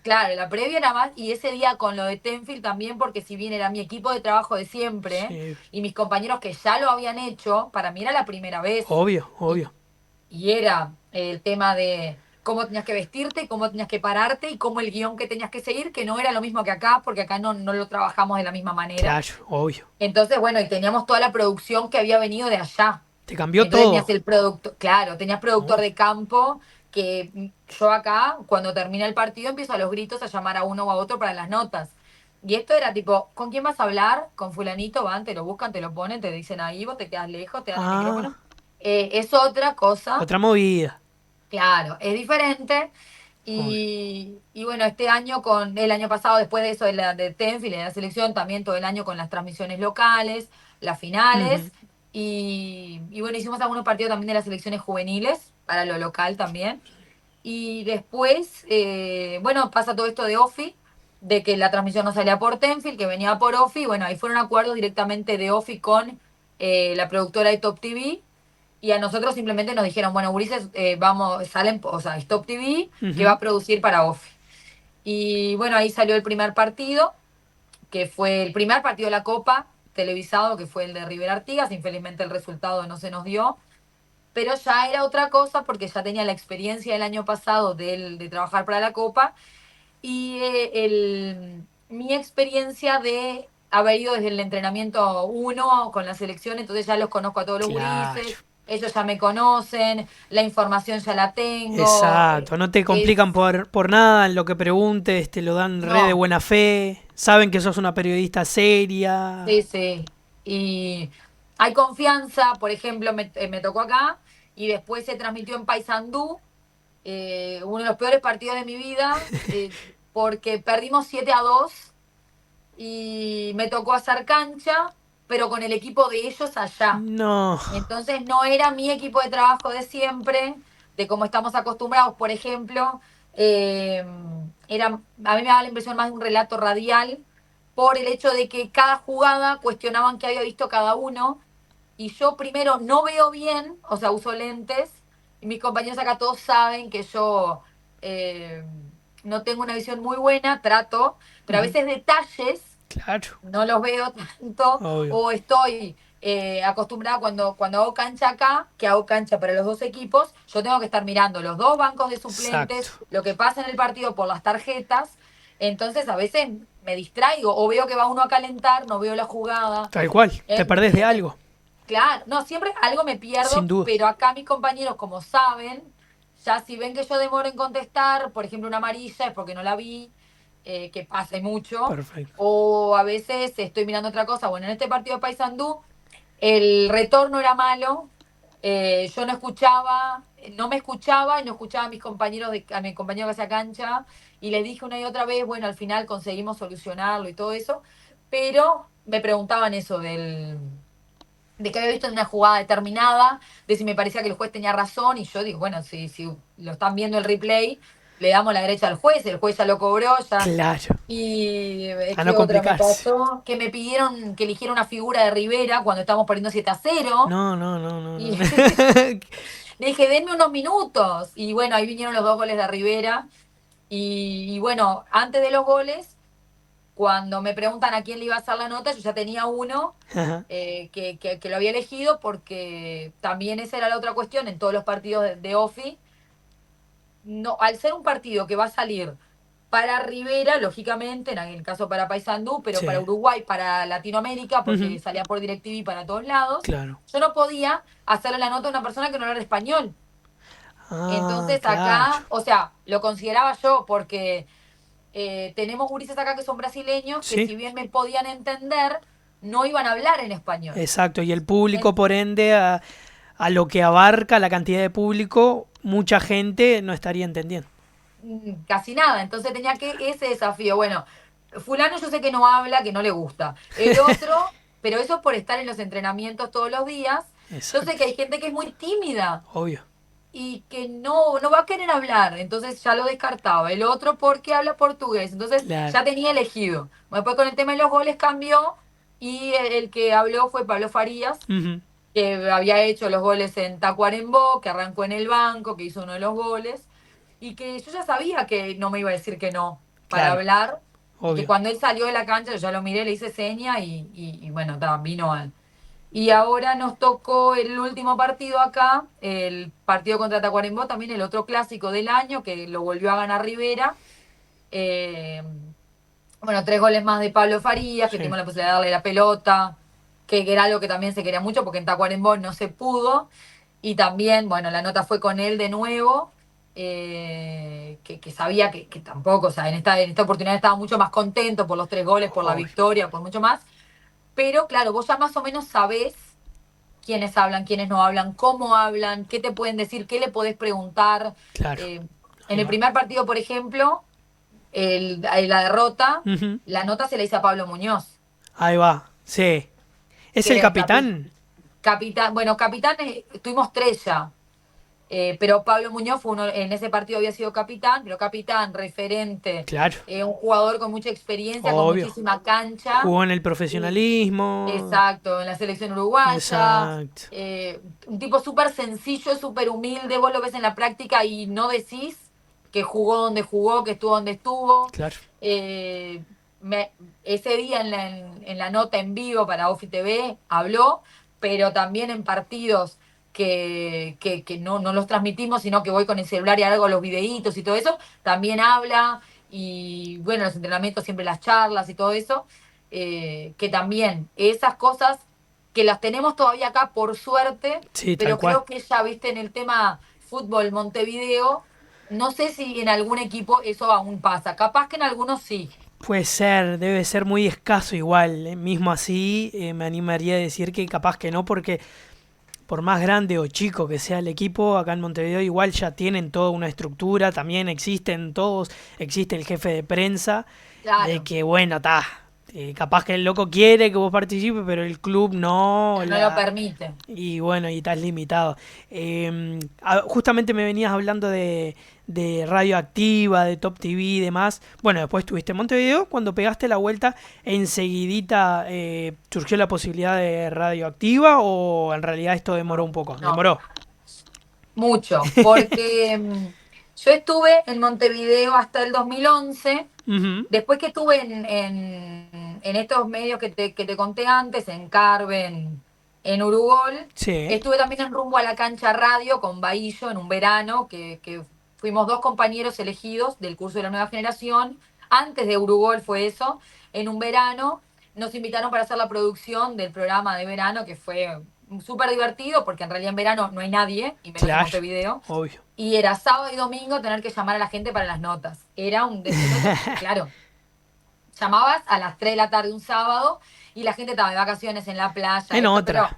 claro, la previa era más, y ese día con lo de Tenfield también, porque si bien era mi equipo de trabajo de siempre, Sí, y mis compañeros que ya lo habían hecho, para mí era la primera vez. obvio, Y, obvio. y era el tema de cómo tenías que vestirte, cómo tenías que pararte y cómo el guión que tenías que seguir, que no era lo mismo que acá, porque acá no lo trabajamos de la misma manera. Claro, obvio. Entonces, bueno, y teníamos toda la producción que había venido de allá. Te cambió Entonces tenías todo. el producto, claro, tenías productor Obvio. de campo que yo acá, cuando termina el partido, empiezo a los gritos a llamar a uno o a otro para las notas. Y esto era tipo, ¿con quién vas a hablar? Con fulanito, van, te lo buscan, te lo ponen, te dicen ahí, vos te quedas lejos, te dan el micrófono. Ah, Es otra cosa, otra movida. claro, es diferente. Obvio. Y bueno, este año el año pasado, después de eso de Tenfield, de la selección, también todo el año con las transmisiones locales, las Ujú. finales. Y bueno, hicimos algunos partidos también de las selecciones juveniles, para lo local también. Y después, bueno, pasa todo esto de Offi, de que la transmisión no salía por Tenfield, que venía por Offi. Bueno, ahí fueron acuerdos directamente de Offi con la productora de Top TV. Y a nosotros simplemente nos dijeron, bueno, gurises, vamos, salen, o sea, es Top TV que va Ujú. a producir para Offi. Y bueno, ahí salió el primer partido, que fue el primer partido de la Copa televisado, que fue el de River Artigas. Infelizmente el resultado no se nos dio, pero ya era otra cosa porque ya tenía la experiencia del año pasado de trabajar para la Copa y mi experiencia de haber ido desde el entrenamiento uno con la selección, entonces ya los conozco a todos los Claro, gurises, ellos ya me conocen, la información ya la tengo, exacto. No te es, complican por nada, en lo que preguntes, te lo dan re de no, buena fe, saben que sos una periodista seria. sí, sí. Y hay confianza, por ejemplo, me tocó acá y después se transmitió en Paysandú, uno de los peores partidos de mi vida, porque perdimos 7-2 y me tocó hacer cancha, pero con el equipo de ellos allá. No, Entonces no era mi equipo de trabajo de siempre, de cómo estamos acostumbrados, por ejemplo. eh, a mí me daba la impresión más de un relato radial por el hecho de que cada jugada cuestionaban qué había visto cada uno y yo primero no veo bien, o sea, uso lentes, y mis compañeros acá todos saben que yo eh, no tengo una visión muy buena, trato, pero a ujú, veces detalles claro, no los veo tanto, obvio. o estoy acostumbrada cuando hago cancha acá, que hago cancha para los dos equipos, yo tengo que estar mirando los dos bancos de suplentes, Exacto. lo que pasa en el partido por las tarjetas, entonces a veces me distraigo o veo que va uno a calentar, no veo la jugada. Tal cual, te perdés de ¿Entendés? algo, Claro, no, siempre algo me sin pierdo, duda. pero acá mis compañeros, como saben, ya si ven que yo demoro en contestar, por ejemplo, una amarilla es porque no la vi, que pasa y mucho, Perfecto. o a veces estoy mirando otra cosa. Bueno, en este partido de Paysandú, el retorno era malo, yo no escuchaba, no me escuchaba y no escuchaba a mis compañeros, a mi compañero que hacía cancha, y les dije una y otra vez, bueno, al final conseguimos solucionarlo y todo eso, pero me preguntaban eso de que había visto en una jugada determinada, de si me parecía que el juez tenía razón, y yo digo, bueno, si lo están viendo el replay, le damos la derecha al juez, el juez ya lo cobró, ya. Claro, Y a ¿qué no otra me complicarse. pasó? Que me pidieron que eligiera una figura de Rivera cuando estábamos perdiendo 7-0. No, no, no, no, Y no. le dije, denme unos minutos. Y bueno, ahí vinieron los dos goles de Rivera. Y bueno, antes de los goles, cuando me preguntan a quién le iba a hacer la nota, yo ya tenía uno Ajá, que lo había elegido porque también esa era la otra cuestión en todos los partidos de OFI. No, al ser un partido que va a salir para Rivera, lógicamente, en el caso para Paysandú, pero sí, para Uruguay, para Latinoamérica, ujú, porque salía por DirecTV para todos lados, claro. yo no podía hacerle la nota a una persona que no hablara español. Ah, Entonces claro. acá, o sea, lo consideraba yo porque tenemos gurises acá que son brasileños que Sí, si bien me podían entender, no iban a hablar en español. exacto. Y el público, En- por ende, a lo que abarca la cantidad de público, mucha gente no estaría entendiendo. Casi nada. Entonces tenía que ese desafío. Bueno, fulano yo sé que no habla, que no le gusta. El otro, pero eso es por estar en los entrenamientos todos los días. Yo sé Exacto, que hay gente que es muy tímida obvio. y que no va a querer hablar. Entonces ya lo descartaba. El otro porque habla portugués. Entonces Claro. ya tenía elegido. Después con el tema de los goles cambió y el que habló fue Pablo Farías, Ujú, que había hecho los goles en Tacuarembó, que arrancó en el banco, que hizo uno de los goles, y que yo ya sabía que no me iba a decir que no para claro, hablar, y que obvio. cuando él salió de la cancha yo ya lo miré, le hice seña y bueno, vino él. Y ahora nos tocó el último partido acá, el partido contra Tacuarembó, también el otro clásico del año, que lo volvió a ganar Rivera. Eh, bueno, 3 goles más de Pablo Farías, que Sí, tuvimos la posibilidad de darle la pelota, que era algo que también se quería mucho, porque en Tacuarembó no se pudo. Y también, bueno, la nota fue con él de nuevo, que sabía que tampoco, o sea, en esta oportunidad estaba mucho más contento por los 3 goles, por la obvio. victoria, por mucho más. Pero claro, vos ya más o menos sabés quiénes hablan, quiénes no hablan, cómo hablan, qué te pueden decir, qué le podés preguntar. Claro, Eh, en ahí el va. primer partido, por ejemplo, la derrota, Ujú, la nota se la hice a Pablo Muñoz, ahí va. Sí. ¿Es que el era el capitán? capitán. Bueno, capitán, tuvimos 3 ya. Pero Pablo Muñoz fue en ese partido había sido capitán, pero capitán, referente, Claro, un jugador con mucha experiencia, con obvio. muchísima cancha. Jugó en el Y, profesionalismo. exacto, en la selección uruguaya. Exacto. Un tipo súper sencillo, súper humilde. Vos lo ves en la práctica y no decís que jugó donde jugó, que estuvo donde estuvo. Claro. Eh, me- Ese día en la nota en vivo para Ofi TV habló, pero también en partidos que no los transmitimos, sino que voy con el celular y hago los videitos y todo eso, también habla. Y bueno, los entrenamientos, siempre las charlas y todo eso, que también esas cosas que las tenemos todavía acá por suerte, Sí, tal pero cual. creo que ya, viste, en el tema fútbol Montevideo, no sé si en algún equipo eso aún pasa, capaz que en algunos sí. Puede ser, debe ser muy escaso igual. Mismo así, me animaría a decir que capaz que no, porque por más grande o chico que sea el equipo, acá en Montevideo igual ya tienen toda una estructura, también existen todos, existe el jefe de prensa, de Claro, que bueno, está, capaz que el loco quiere que vos participes, pero el club no, no lo permite. y bueno, y estás limitado. Justamente me venías hablando de Radioactiva, de Top TV y demás. Bueno, después estuviste en Montevideo. Cuando pegaste la vuelta, enseguidita surgió la posibilidad de Radioactiva o en realidad esto demoró un No, poco. no, Demoró. mucho, porque yo estuve en Montevideo hasta el 2011. Ujú. Después que estuve en estos medios que te conté antes, en Carven, en Urugol, Sí, estuve también en Rumbo a la Cancha Radio con Bahillo en un verano, que fuimos dos compañeros elegidos del curso de la nueva generación. Antes de Urugol fue eso, en un verano nos invitaron para hacer la producción del programa de verano, que fue súper divertido, porque en realidad en verano no hay nadie, y menos en claro, Montevideo. obvio. Y era sábado y domingo tener que llamar a la gente para las notas. Era un despelote porque, claro, llamabas a las 3 de la tarde un sábado y la gente estaba de vacaciones en la playa, En esto, otra.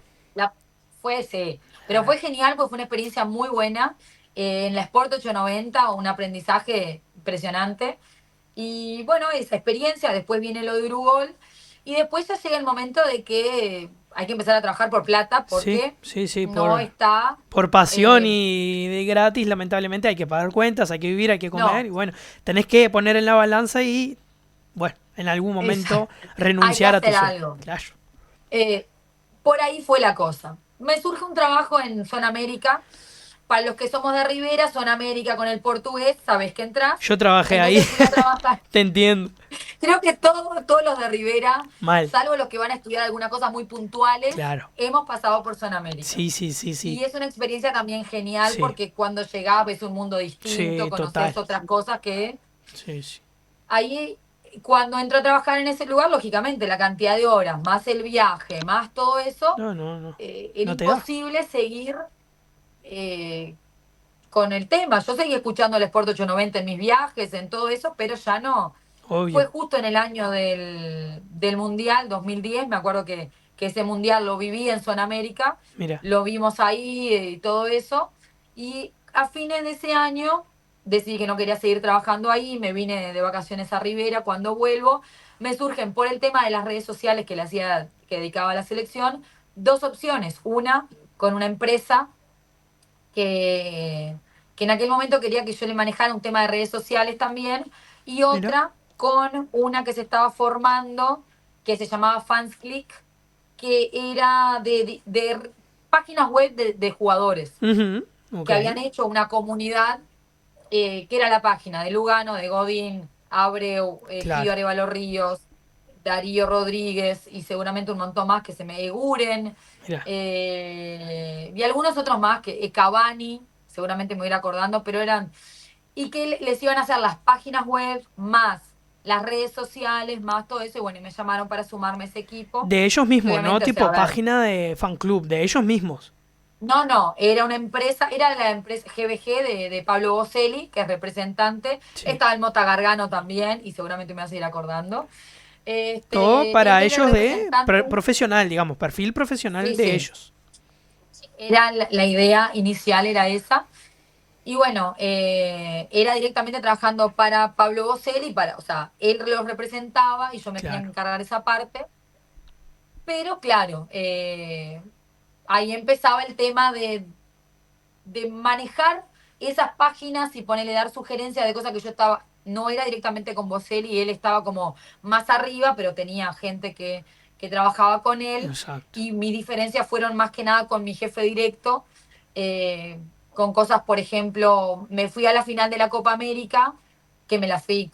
pero sí, pero fue genial porque fue una experiencia muy buena. En la Sport 890, un aprendizaje impresionante. Y bueno, esa experiencia, después viene lo de Urugol, y después ya llega el momento de que hay que empezar a trabajar por plata Sí, porque sí, sí, no está, por pasión eh, y de gratis, lamentablemente hay que pagar cuentas, hay que vivir, hay que comer no, y bueno, tenés que poner en la balanza y bueno, en algún momento hay que renunciar a tu hacer sueño. algo. Claro. Eh, por ahí fue la cosa. Me surge un trabajo en Zona América. Para los que somos de Rivera, Zona América con el portugués, sabes que entras. Yo trabajé ahí, Entonces fui a trabajar. te entiendo. Creo que todos los de Rivera, Mal, salvo los que van a estudiar algunas cosas muy puntuales, claro. hemos pasado por Zona América. Sí, sí, sí, sí. Y es una experiencia también genial Sí, porque cuando llegás ves un mundo distinto, sí, total. conoces otras cosas que Sí, sí. ahí, cuando entro a trabajar en ese lugar, lógicamente la cantidad de horas, más el viaje, más todo eso, No, no, no. era No te da. imposible seguir eh, con el tema. Yo seguí escuchando el Sport 890 en mis viajes, en todo eso, pero ya no. Fue Obvio. justo en el año del Mundial, 2010, me acuerdo que ese Mundial lo viví en Zona América, Mira. lo vimos ahí y todo eso, y a fines de ese año decidí que no quería seguir trabajando ahí, me vine de vacaciones a Rivera. Cuando vuelvo, me surgen por el tema de las redes sociales que le hacía, que dedicaba a la selección, dos opciones. Una, con una empresa que, que en aquel momento quería que yo le manejara un tema de redes sociales también, y Mira. otra con una que se estaba formando, que se llamaba FansClick, que era de páginas web de jugadores, Ujú. Ok. que habían hecho una comunidad, que era la página de Lugano, de Godín, Abreu, Claro. Guido Arevalo Ríos, Darío Rodríguez y seguramente un montón más que se me Guren, Mira. y algunos otros más que Cavani, seguramente me voy a ir acordando, pero eran, y que les iban a hacer las páginas web más las redes sociales, más todo eso, y bueno, y me llamaron para sumarme a ese equipo, De ellos que mismos, ¿no? obviamente, o sea, Tipo a ver, página de fan club, de ellos mismos. no, no, era una empresa, era la empresa GBG de Pablo Boselli, que es representante, Sí. estaba el Mota Gargano también, y seguramente me vas a ir acordando. Todo Él para era el ellos de representante, profesional, digamos, perfil profesional sí, de sí, ellos. era la idea inicial era esa. Y bueno, era directamente trabajando para Pablo Boselli, o sea, él los representaba y yo me tenía que Claro. encargar esa parte. Pero claro, ahí empezaba el tema de manejar esas páginas y ponerle, dar sugerencias de cosas que yo estaba, no era directamente con Bocelli, y él estaba como más arriba, pero tenía gente que trabajaba con él, Exacto. y mis diferencias fueron más que nada con mi jefe directo, eh, con cosas, por ejemplo, me fui a la final de la Copa América, que me la fui,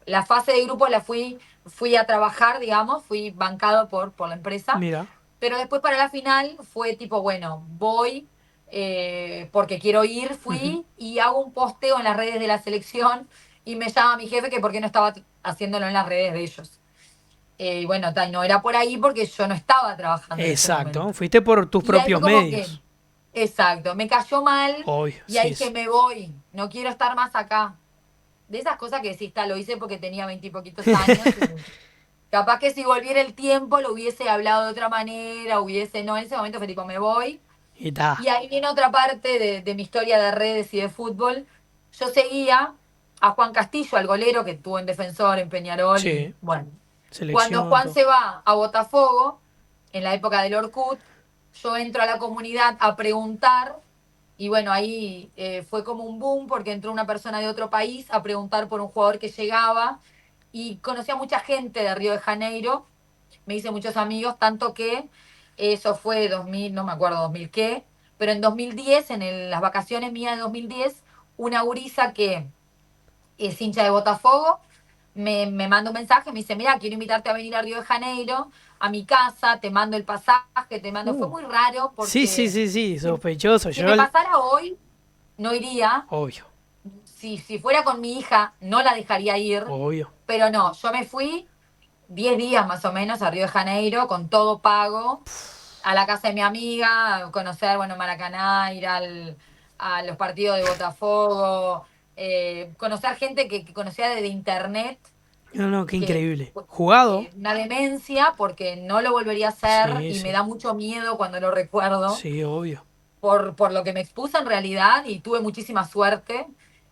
la fase de grupo fui a trabajar, digamos, fui bancado por la empresa, Mira. pero después para la final fue tipo, bueno, voy porque quiero ir, Ujú. fui y hago un posteo en las redes de la selección y me llama mi jefe que por qué no estaba haciéndolo en las redes de ellos. Y bueno, no era por ahí porque yo no estaba trabajando en ese Exacto. momento. Fuiste por tus Y ahí fue propios como que, medios. exacto, me cayó mal Obvio, y ahí sí, dije, sí. me voy, no quiero estar más acá. De esas cosas que decís, lo hice porque tenía 20 y poquitos años. Y capaz que si volviera el tiempo lo hubiese hablado de otra manera, no, en ese momento fue tipo, me voy. Y está. Y ahí viene otra parte de mi historia de redes y de fútbol. Yo seguía a Juan Castillo, al golero que estuvo en Defensor, en Peñarol, y Sí. bueno. Cuando Selección, Juan todo. se va a Botafogo, en la época del Orkut, yo entro a la comunidad a preguntar, y bueno, ahí fue como un boom porque entró una persona de otro país a preguntar por un jugador que llegaba, y conocí a mucha gente de Río de Janeiro, me hice muchos amigos, tanto que eso fue 2000, no me acuerdo 2000 qué, pero en 2010, las vacaciones mías de 2010, una gurisa que es hincha de Botafogo, me manda un mensaje, me dice, mira, quiero invitarte a venir a Río de Janeiro, a mi casa, te mando el pasaje, te mando... Fue Uh. muy raro Sí, sí, porque sí, sí. si, Sospechoso. si Yo, me pasara hoy, no iría. obvio, Si fuera con mi hija, no la dejaría ir, obvio. pero no, yo me fui 10 días más o menos a Río de Janeiro con todo pago, a la casa de mi amiga, conocer, bueno, Maracaná, a los partidos de Botafogo, conocer gente que conocía desde internet, No, no, qué que increíble. ¿Jugado? una demencia porque no lo volvería a hacer Sí, y me sí. da mucho miedo cuando lo recuerdo Sí, obvio. por lo que me expuso en realidad, y tuve muchísima suerte.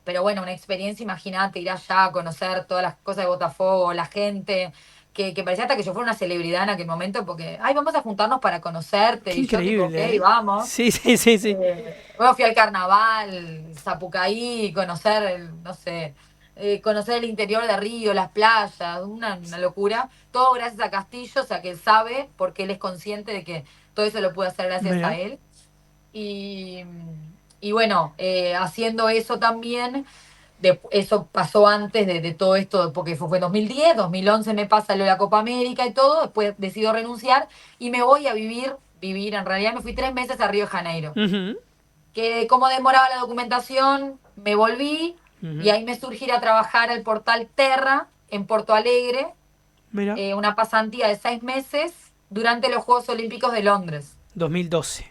Pero bueno, una experiencia, imagínate, ir allá, conocer todas las cosas de Botafogo, la gente, que parecía hasta que yo fuera una celebridad en aquel momento, porque, ay, vamos a juntarnos para conocerte, Qué y yo tipo, ok, increíble, ¿eh? vamos. Sí, sí, sí, sí. Bueno, fui al carnaval, Zapucaí, conocer, no sé, conocer el interior de Río, las playas, una locura. Todo gracias a Castillo, o sea, que él sabe, porque él es consciente de que todo eso lo pude hacer gracias a Mira. él. Y, y bueno, haciendo eso también, eso pasó antes de todo esto, porque fue en 2010, 2011 me pasa lo de la Copa América y todo, después decido renunciar y me voy a vivir, en realidad me fui 3 meses a Río de Janeiro. Ujú, Que como demoraba la documentación, me volví y ujú. ahí me surgió ir a trabajar al portal Terra en Porto Alegre, Mira. una pasantía de 6 meses durante los Juegos Olímpicos de Londres, 2012.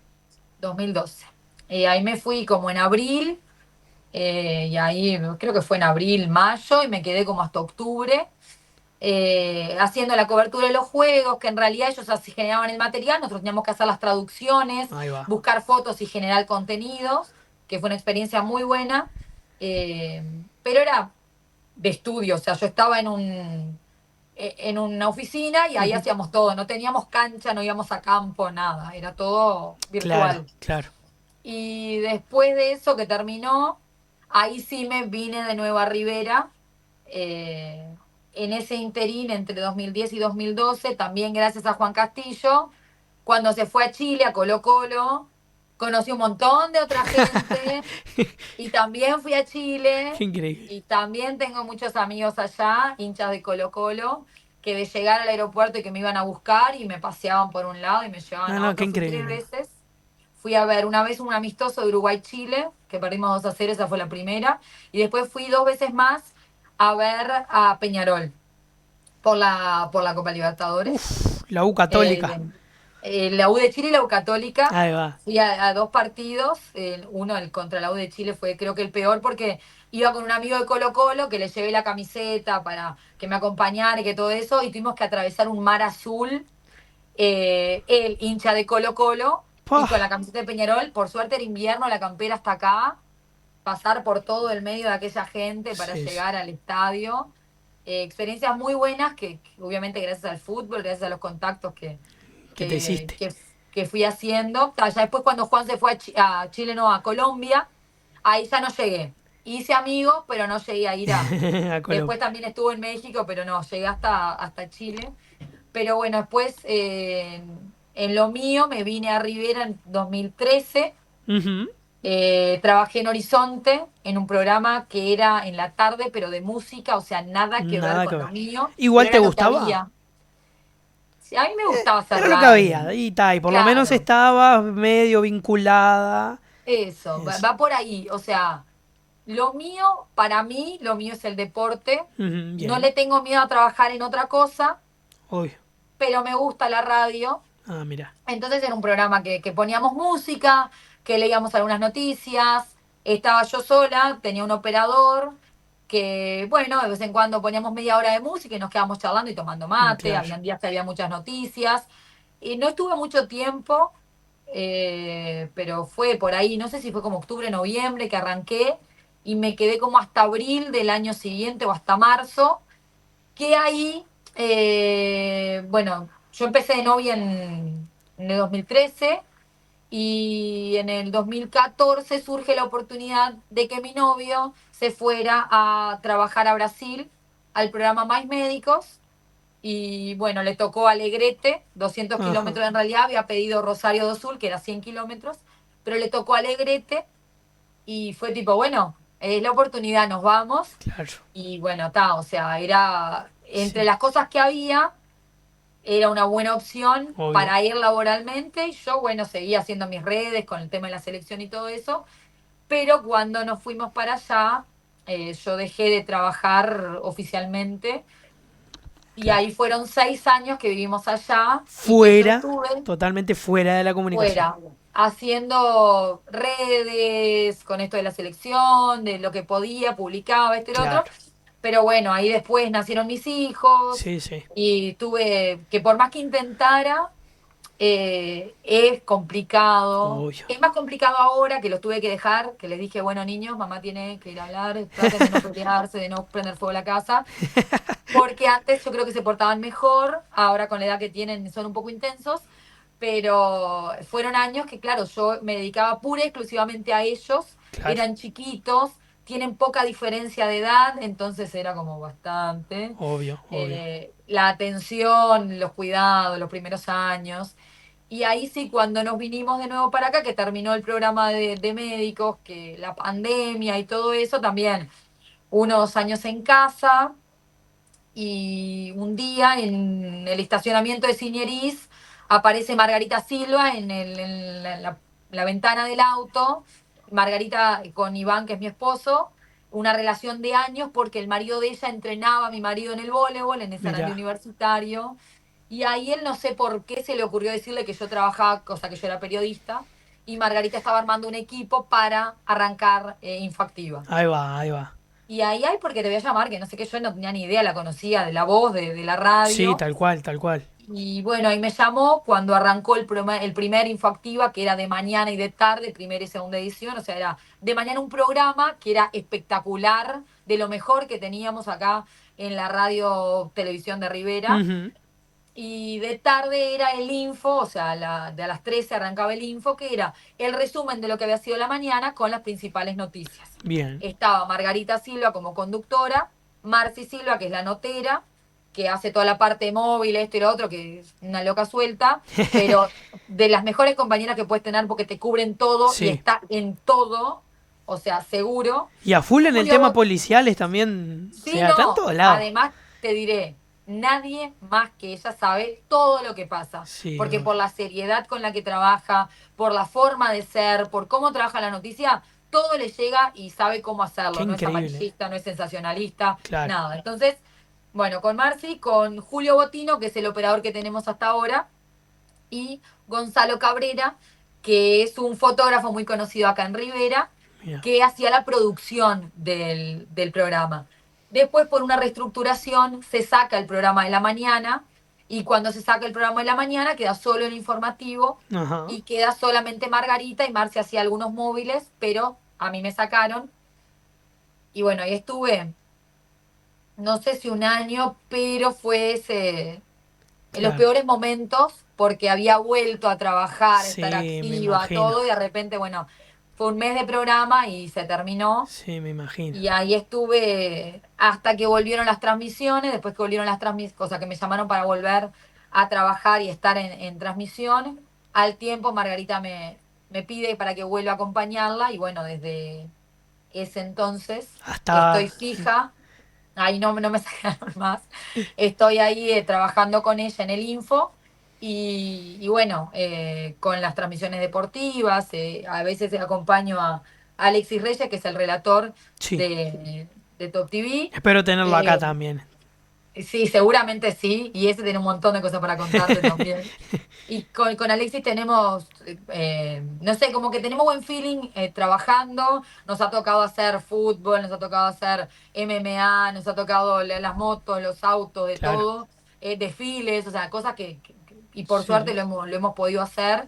2012. Ahí me fui como en abril, y ahí creo que fue en abril, mayo, y me quedé como hasta octubre, haciendo la cobertura de los juegos, que en realidad ellos así generaban el material, nosotros teníamos que hacer las traducciones, Ahí va. buscar fotos y generar contenidos, que fue una experiencia muy buena, eh, pero era de estudio, o sea, yo estaba en una oficina y ahí Ujú. hacíamos todo, no teníamos cancha, no íbamos a campo, nada, era todo Claro, virtual. claro. Y después de eso que terminó, ahí sí me vine de nuevo a Rivera. eh, en ese interín entre 2010 y 2012, también gracias a Juan Castillo, cuando se fue a Chile, a Colo Colo, conocí un montón de otra gente y también fui a Qué Chile increíble. y también tengo muchos amigos allá, hinchas de Colo Colo, que de llegar al aeropuerto y que me iban a buscar y me paseaban por un lado y me llevaban No, a no, qué otro. Fui tres increíble. veces. Fui a ver una vez un amistoso de Uruguay-Chile, que perdimos 2-0, esa fue la primera. Y después fui 2 veces más a ver a Peñarol por la Copa Libertadores. Uf, la U Católica. Eh, la U de Chile y la U Católica. Ahí va. Fui a 2 partidos. Uno, el contra la U de Chile, fue creo que el peor porque iba con un amigo de Colo Colo que le llevé la camiseta para que me acompañara y que todo eso. Y tuvimos que atravesar un mar azul, el hincha de Colo Colo y con la Pah, camiseta de Peñarol. Por suerte era invierno, la campera hasta acá. Pasar por todo el medio de aquella gente para sí, sí. llegar al estadio. Experiencias muy buenas que obviamente gracias al fútbol, gracias a los contactos ¿Qué te que, hiciste? que, que fui haciendo. Ya después cuando Juan se fue a Chile, no, a Colombia, ahí ya no llegué. Hice amigos, pero no llegué a ir a... A Después Colombia. también estuve en México, pero no, llegué hasta Chile. Pero bueno, después en lo mío me vine a Rivera en 2013. Ujú. Trabajé en Horizonte, en un programa que era en la tarde, pero de música, o sea, nada que ver Nada que con lo ver. mío, ¿Igual pero te era lo que gustaba? había. Sí, a mí me gustaba hacer Era lo que radio, había, y ta, y por lo menos claro, estaba medio vinculada. eso, Eso. va por ahí, o sea, lo mío, para mí, lo mío es el deporte, Ujú, no bien, le tengo miedo a trabajar en otra cosa, obvio. pero me gusta la radio. Ah, mira. Entonces era un programa que poníamos música, que leíamos algunas noticias, estaba yo sola, tenía un operador, que bueno, de vez en cuando poníamos media hora de música y nos quedábamos charlando y tomando mate, Claro. habían días que había muchas noticias. Y no estuve mucho tiempo, pero fue por ahí, no sé si fue como octubre, noviembre que arranqué y me quedé como hasta abril del año siguiente o hasta marzo, que ahí, bueno, yo empecé de novia en el 2013 y en el 2014 surge la oportunidad de que mi novio se fuera a trabajar a Brasil al programa Mais Médicos y bueno, le tocó Alegrete, 200 Ajá, kilómetros en realidad, había pedido Rosario do Sul, que era 100 kilómetros, pero le tocó Alegrete y fue tipo, bueno, es la oportunidad, nos vamos. claro. Y bueno, está, o sea, era entre Sí, las cosas que había, era una buena opción obvio. para ir laboralmente. Y yo, bueno, seguía haciendo mis redes con el tema de la selección y todo eso. Pero cuando nos fuimos para allá, yo dejé de trabajar oficialmente. Y Claro. ahí fueron 6 años que vivimos allá y que yo Fuera, estuve totalmente fuera de la comunicación. fuera, haciendo redes con esto de la selección, de lo que podía, publicaba esto y lo otro. Claro. Pero bueno, ahí después nacieron mis hijos Sí, sí. y tuve que por más que intentara, es complicado. Obvio. Es más complicado ahora que los tuve que dejar, que les dije, bueno, niños, mamá tiene que ir a hablar, traten de no pelearse, de no prender fuego la casa, porque antes yo creo que se portaban mejor, ahora con la edad que tienen son un poco intensos, pero fueron años que, claro, yo me dedicaba pura y exclusivamente a ellos, Claro. eran chiquitos, tienen poca diferencia de edad, entonces era como bastante. Obvio, obvio. La atención, los cuidados, los primeros años. Y ahí sí, cuando nos vinimos de nuevo para acá, que terminó el programa de médicos, que la pandemia y todo eso, también unos años en casa y un día en el estacionamiento de Ciñeris aparece Margarita Silva en la ventana del auto, Margarita con Iván, que es mi esposo, una relación de años porque el marido de ella entrenaba a mi marido en el voleibol, en el Sarandí Mira. Universitario, y ahí él no sé por qué se le ocurrió decirle que yo trabajaba, cosa que yo era periodista, y Margarita estaba armando un equipo para arrancar Infoactiva. Ahí va, ahí va. Y ahí hay porque te voy a llamar, que no sé qué, yo no tenía ni idea, la conocía de la voz, de la Sí, radio. tal cual, tal cual. Y bueno, ahí me llamó cuando arrancó el primer Infoactiva, que era de mañana y de tarde, primera y segunda edición. O sea, era de mañana un programa que era espectacular, de lo mejor que teníamos acá en la radio televisión de Rivera. Ujú. Y de tarde era el info, o sea, de a las 13 arrancaba el info, que era el resumen de lo que había sido la mañana con las principales noticias. Bien. Estaba Margarita Silva como conductora, Marci Silva, que es la notera, que hace toda la parte móvil, esto y lo otro, que es una loca suelta, pero de las mejores compañeras que puedes tener porque te cubren todo y Sí. está en todo, o sea, seguro. Y a full en el Julio tema Bot policiales también. O Sí, sea, está en no. todos lados. Además, te diré, nadie más que ella sabe todo lo que pasa. Sí, Porque obvio. por la seriedad con la que trabaja, por la forma de ser, por cómo trabaja la noticia, todo le llega y sabe cómo Qué hacerlo. No es increíble. amarillista, no es sensacionalista, Claro. nada. Entonces, bueno, con Marci, con Julio Botino, que es el operador que tenemos hasta ahora, y Gonzalo Cabrera, que es un fotógrafo muy conocido acá en Rivera, Mira. que hacía la producción del programa. Después, por una reestructuración, se saca el programa de la mañana y cuando se saca el programa de la mañana queda solo el informativo Ajá. y queda solamente Margarita y Marcia hacía algunos móviles, pero a mí me sacaron. Y bueno, ahí estuve, no sé si un año, pero fue ese, en los Claro. peores momentos, porque había vuelto a trabajar, a estar Sí, me activa, imagino. todo, y de repente, bueno, fue un mes de programa y se terminó. Sí, me imagino. Y ahí estuve hasta que volvieron las transmisiones, después que volvieron las transmisiones, cosa que me llamaron para volver a trabajar y estar en transmisión. Al tiempo Margarita me pide para que vuelva a acompañarla y bueno, desde ese entonces estoy Hasta... fija, ahí no me sacaron más, estoy ahí trabajando con ella en el Info y bueno, con las transmisiones deportivas, a veces acompaño a Alexis Reyes, que es el relator Sí. de Top TV. Espero tenerlo acá Eh, también. sí, seguramente sí, y ese tiene un montón de cosas para contarte también. Y con Alexis tenemos, no sé, como que tenemos buen feeling trabajando. Nos ha tocado hacer fútbol, nos ha tocado hacer MMA, nos ha tocado las motos, los autos, de Claro. todo, desfiles, o sea, cosas y por suerte Sí. lo hemos podido hacer.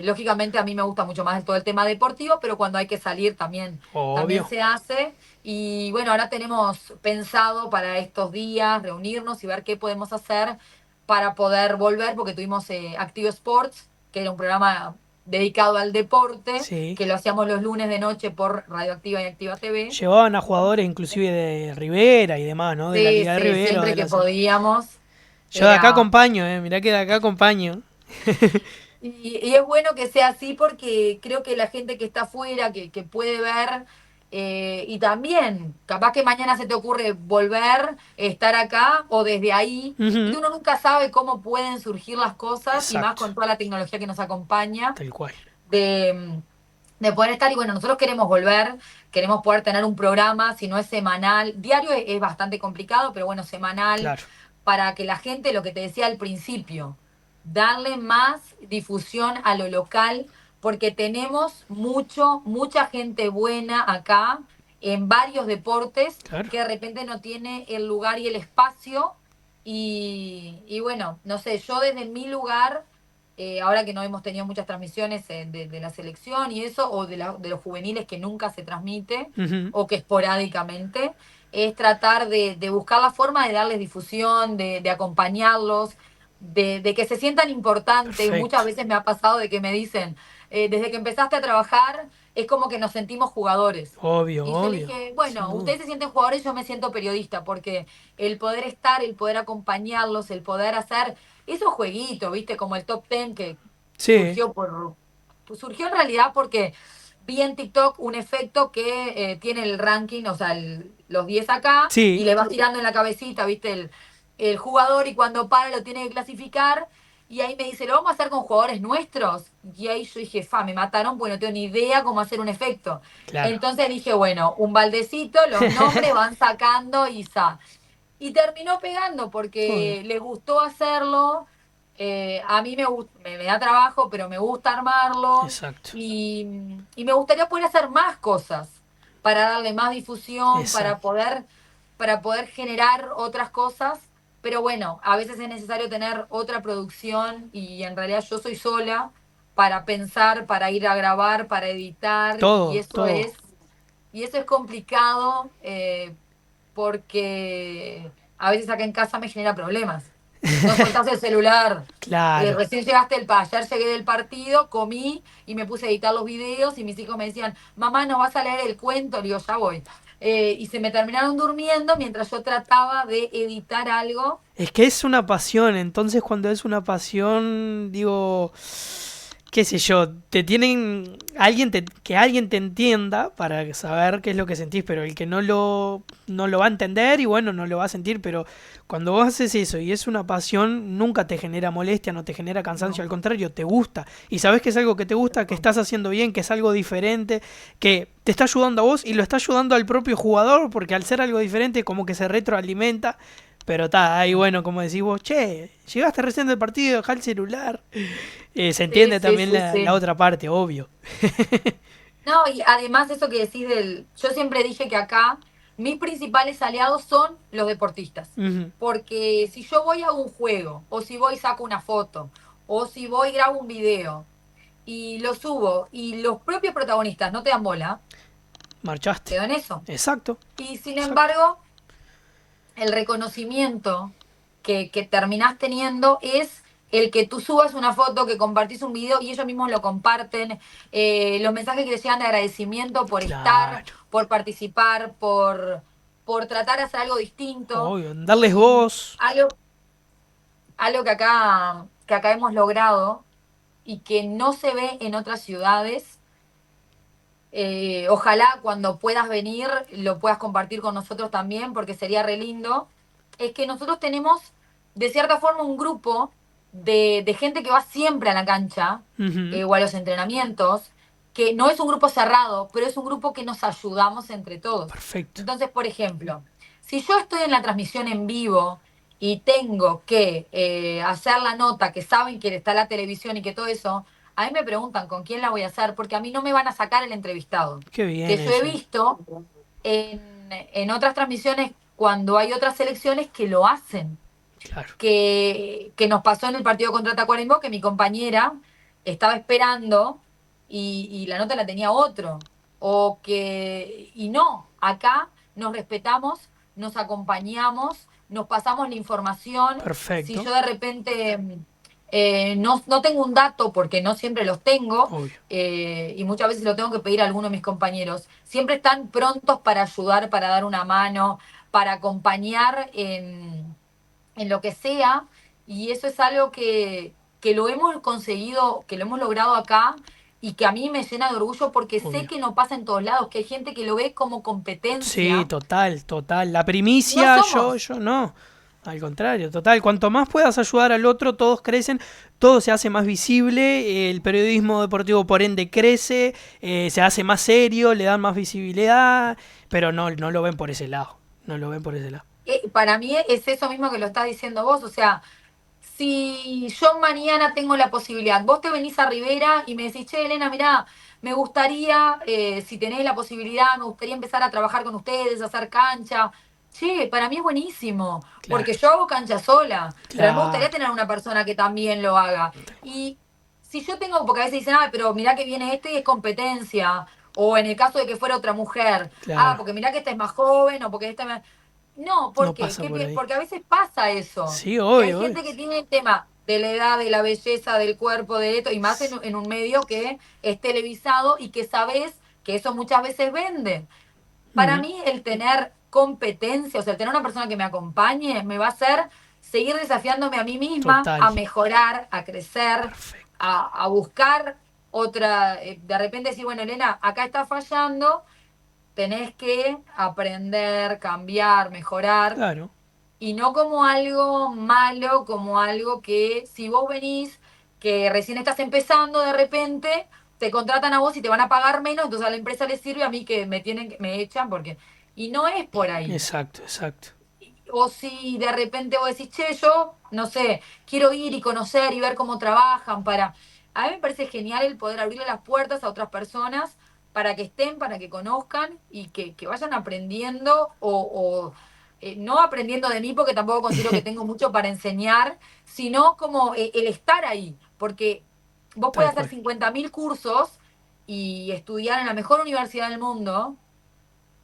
Lógicamente a mí me gusta mucho más todo el tema deportivo, pero cuando hay que salir también Obvio. se hace. Y bueno, ahora tenemos pensado para estos días reunirnos y ver qué podemos hacer para poder volver, porque tuvimos Active Sports, que era un programa dedicado al deporte, Sí. que lo hacíamos los lunes de noche por Radioactiva y Activa TV. Llevaban a jugadores inclusive de Rivera y demás, ¿no? De la Sí, Liga de sí, Rivera o siempre de que la... podíamos. Yo de acá Era acompaño, mirá que de acá acompaño. y es bueno que sea así porque creo que la gente que está afuera, que puede ver, y también, capaz que mañana se te ocurre volver, estar acá o desde ahí, y Ujú. uno nunca sabe cómo pueden surgir las cosas, y más Exacto. con toda la tecnología que nos acompaña, Tal cual. de, de poder estar. Y bueno, nosotros queremos volver, queremos poder tener un programa, si no es semanal, diario es bastante complicado, pero bueno, semanal, Claro. para que la gente, lo que te decía al principio, darle más difusión a lo local, porque tenemos mucha gente buena acá en varios deportes Claro. que de repente no tiene el lugar y el espacio. Y bueno, no sé, yo desde mi lugar, ahora que no hemos tenido muchas transmisiones de la selección y eso, o de los juveniles que nunca se transmite, Ujú. o que esporádicamente, es tratar de buscar la forma de darles difusión, de acompañarlos, de que se sientan importantes. Perfecto. Muchas veces me ha pasado de que me dicen, desde que empezaste a trabajar, es como que nos sentimos jugadores. Obvio, Y yo le obvio. dije, Sin bueno, duda. ustedes se sienten jugadores, yo me siento periodista, porque el poder estar, el poder acompañarlos, el poder hacer esos jueguitos, ¿viste? Como el top ten que Sí. surgió en realidad porque vi en TikTok un efecto que tiene el ranking, o sea, los 10 acá, y Sí. le vas tirando en la cabecita, ¿viste? El jugador, y cuando para lo tiene que clasificar. Y ahí me dice, ¿lo vamos a hacer con jugadores nuestros? Y ahí yo dije, me mataron, porque no tengo ni idea cómo hacer un efecto. Claro. Entonces dije, bueno, un baldecito, los nombres van sacando y terminó pegando Obvio. porque les gustó hacerlo. A mí me da trabajo, pero me gusta armarlos. Exacto. Y me gustaría poder hacer más cosas para darle más difusión, Exacto. para poder generar otras cosas. Pero bueno, a veces es necesario tener otra producción y en realidad yo soy sola para pensar, para ir a grabar, para editar, Todo, todo. y eso es complicado, porque a veces acá en casa me genera problemas. No soltás el celular. Claro. Recién ayer llegué del partido, comí y me puse a editar los videos, y mis hijos me decían, mamá, ¿nos vas a leer el cuento? Le digo, ya voy. Y se me terminaron durmiendo mientras yo trataba de editar algo. Es que es una pasión, entonces cuando es una pasión, digo, qué sé yo, te tienen que alguien te entienda para saber qué es lo que sentís, pero el que no lo va a entender y bueno, no lo va a sentir, pero cuando vos haces eso y es una pasión, nunca te genera molestia, no te genera cansancio, No, al contrario, te gusta y sabes que es algo que te gusta, que estás haciendo bien, que es algo diferente, que te está ayudando a vos y lo está ayudando al propio jugador, porque al ser algo diferente como que se retroalimenta. Pero está, ahí bueno, como decís vos, che, llegaste recién del partido, dejá el celular. Se sí, entiende sí, también sí, la sí. otra parte, obvio. No, y además eso que decís yo siempre dije que acá mis principales aliados son los deportistas. Ujú. Porque si yo voy a un juego, o si voy y saco una foto, o si voy y grabo un video y lo subo y los propios protagonistas no te dan bola, Marchaste. quedo en eso. Exacto, Y sin exacto. embargo, el reconocimiento que terminás teniendo es el que tú subas una foto, que compartís un video y ellos mismos lo comparten, los mensajes que te llegan de agradecimiento por estar, Claro. por participar, por tratar de hacer algo distinto. Obvio. Darles Y voz. algo que acá hemos logrado y que no se ve en otras ciudades, ojalá cuando puedas venir lo puedas compartir con nosotros también, porque sería re lindo, es que nosotros tenemos de cierta forma un grupo de gente que va siempre a la cancha Ujú. o a los entrenamientos, que no es un grupo cerrado, pero es un grupo que nos ayudamos entre todos. Perfecto. Entonces, por ejemplo, si yo estoy en la transmisión en vivo y tengo que hacer la nota, que saben que está la televisión y que todo eso, a mí me preguntan con quién la voy a hacer, porque a mí no me van a sacar el entrevistado. Qué Que bien yo he eso. visto en otras transmisiones, cuando hay otras selecciones que lo hacen. Claro. Que nos pasó en el partido contra Tacuarembó, que mi compañera estaba esperando y la nota la tenía otro. Y no, acá nos respetamos, nos acompañamos, nos pasamos la información. Si Perfecto. yo de repente no tengo un dato, porque no siempre los tengo, Obvio. y muchas veces lo tengo que pedir a alguno de mis compañeros, siempre están prontos para ayudar, para dar una mano, para acompañar en lo que sea, y eso es algo que lo hemos conseguido, que lo hemos logrado acá, y que a mí me llena de orgullo porque sé Obvio. que no pasa en todos lados, que hay gente que lo ve como Sí, competencia. total, total. La No primicia, somos. yo no. Al contrario, total. Cuanto más puedas ayudar al otro, todos crecen, todo se hace más visible, el periodismo deportivo por ende crece, se hace más serio, le dan más visibilidad, pero no, no lo ven por ese lado. No lo ven por ese lado. Para mí es eso mismo que lo estás diciendo vos, o sea, si yo mañana tengo la posibilidad, vos te venís a Rivera y me decís, che, Elena, mirá, me gustaría, si tenés la posibilidad, me gustaría empezar a trabajar con ustedes, a hacer cancha. Che, para mí es buenísimo, porque Claro, yo hago cancha sola, pero a mí me gustaría claro, tener una persona que también lo haga. Y si yo tengo, porque a veces dicen, ah, pero mirá que viene este y es competencia, o en el caso de que fuera otra mujer, ah, claro. porque mirá que este es más joven, o porque este es más... No, ¿por No qué? pasa por ahí. Porque a veces pasa eso, Sí, que hay obvio, obvio. gente que tiene el tema de la edad, de la belleza, del cuerpo, de esto, y más en un medio que es televisado y que sabes que eso muchas veces vende. Para Ujú. mí el tener competencia, o sea, el tener una persona que me acompañe, me va a hacer seguir desafiándome a mí misma, Total. a mejorar, a crecer, Perfecto. a buscar otra, de repente decir, bueno, Elena, acá está fallando, tenés que aprender, cambiar, mejorar, Claro. y no como algo malo, como algo que si vos venís, que recién estás empezando de repente, te contratan a vos y te van a pagar menos, entonces a la empresa les sirve, a mí que me echan porque... Y no es por ahí. Exacto, exacto. O si de repente vos decís, che, yo, no sé, quiero ir y conocer y ver cómo trabajan para... A mí me parece genial el poder abrirle las puertas a otras personas para que estén, para que conozcan y que vayan aprendiendo no aprendiendo de mí porque tampoco considero que tengo mucho para enseñar, sino como el estar ahí, porque vos Tal puedes hacer cual. 50.000 cursos y estudiar en la mejor universidad del mundo,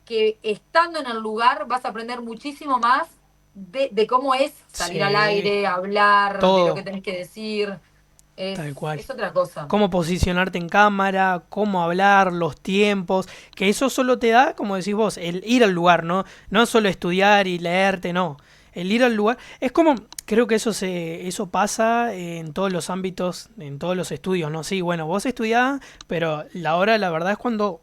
que estando en el lugar vas a aprender muchísimo más de cómo es salir al Sí. aire, hablar, de lo que Todo. tenés que decir. Tal Es, cual. es otra cosa. Cómo posicionarte en cámara, cómo hablar, los tiempos, que eso solo te da, como decís vos, el ir al lugar, ¿no? No solo estudiar y leerte, no. El ir al lugar es como, creo que eso pasa en todos los ámbitos, en todos los estudios, ¿no? Sí, bueno, vos estudiás, pero la hora, la verdad es cuando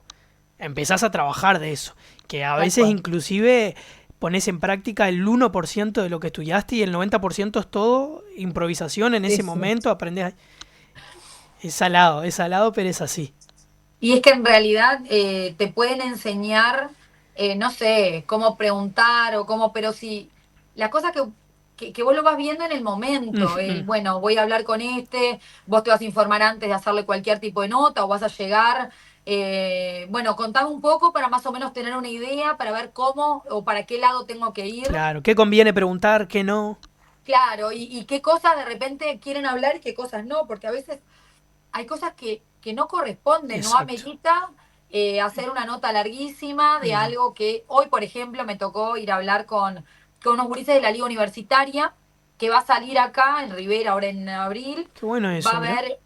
empezás a trabajar de eso, que a Tal veces cual. inclusive pones en práctica el 1% de lo que estudiaste y el 90% es todo improvisación en ese Eso. momento, aprendes. Es salado, pero es así. Y es que en realidad te pueden enseñar, no sé, cómo preguntar o cómo, pero si la cosa que vos lo vas viendo en el momento, Ujú. bueno, voy a hablar con este, vos te vas a informar antes de hacerle cualquier tipo de nota o vas a llegar, bueno, contame un poco para más o menos tener una idea, para ver cómo o para qué lado tengo que ir. Claro, ¿qué conviene preguntar, qué no? Claro, y qué cosas de repente quieren hablar y qué cosas no, porque a veces hay cosas que no corresponden, no Exacto. amerita hacer una nota larguísima de No. algo que hoy, por ejemplo, me tocó ir a hablar con unos gurises de la liga universitaria que va a salir acá en Rivera ahora en abril. Qué bueno Va eso, a mirá. haber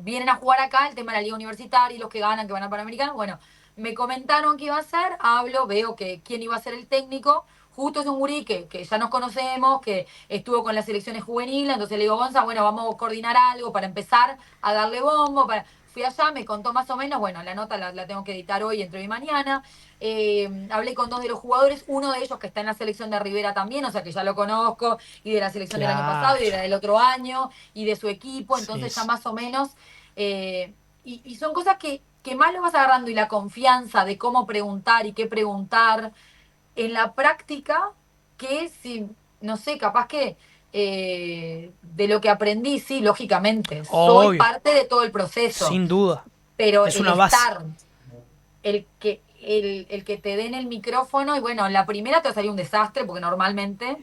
vienen a jugar acá el tema de la liga universitaria y los que ganan que van a Panamericano. Bueno, me comentaron que iba a ser, hablo, veo que quién iba a ser el técnico. Justo es un gurí que ya nos conocemos, que estuvo con las selecciones juveniles, entonces le digo, Gonza, bueno, vamos a coordinar algo para empezar a darle bombo. Fui allá, me contó más o menos, bueno, la nota la tengo que editar hoy, entre hoy y mañana. Hablé con dos de los jugadores, uno de ellos que está en la selección de Rivera también, o sea que ya lo conozco, y de la selección del año pasado y de la Claro. del otro año, y de su equipo, Sí, entonces ya sí. más o menos, y son cosas que más lo vas agarrando y la confianza de cómo preguntar y qué preguntar en la práctica, que si, no sé, capaz que de lo que aprendí, sí, lógicamente, soy Obvio, parte de todo el proceso, sin duda. pero Es el una base. estar, el que te den el micrófono, y bueno, en la primera te va a salir un desastre, porque normalmente,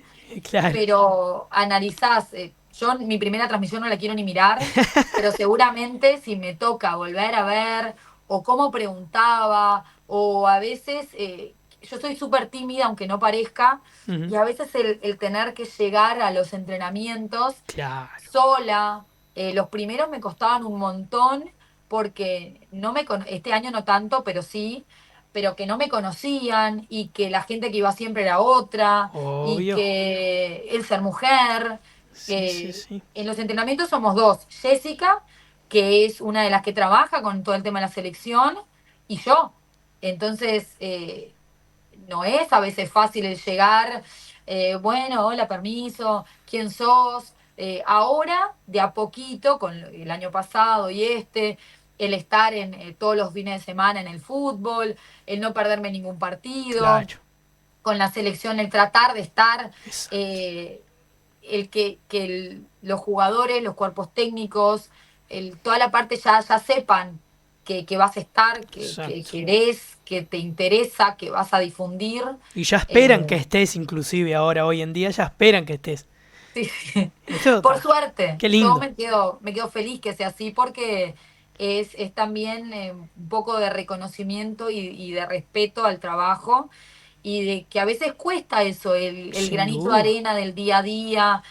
Claro. pero analizás, yo mi primera transmisión no la quiero ni mirar, pero seguramente si me toca volver a ver, o cómo preguntaba, o a veces, yo soy súper tímida, aunque no parezca, Ujú. y a veces el tener que llegar a los entrenamientos Claro. sola, los primeros me costaban un montón porque no este año no tanto, pero sí, pero que no me conocían y que la gente que iba siempre era otra y Obvio. que el ser mujer, Sí, sí, que sí. en los entrenamientos somos dos, Jessica, que es una de las que trabaja con todo el tema de la selección, y yo. Entonces, no es a veces fácil el llegar, bueno, hola, permiso, ¿quién sos? Ahora, de a poquito, con el año pasado y el estar en todos los fines de semana en el fútbol, el no perderme ningún partido, Claro. con la selección, el tratar de estar, Exacto. eh, los jugadores, los cuerpos técnicos, toda la parte ya sepan que vas a estar, que Exacto. querés, que te interesa, que vas a difundir. Y ya esperan que Eh, estés, inclusive ahora, hoy en día, ya esperan que estés. sí. Esto Por está. suerte, Qué yo lindo. me quedo feliz que sea así porque es también un poco de reconocimiento y de respeto al trabajo y de que a veces cuesta eso, el Sin granito de duda. arena del día a día,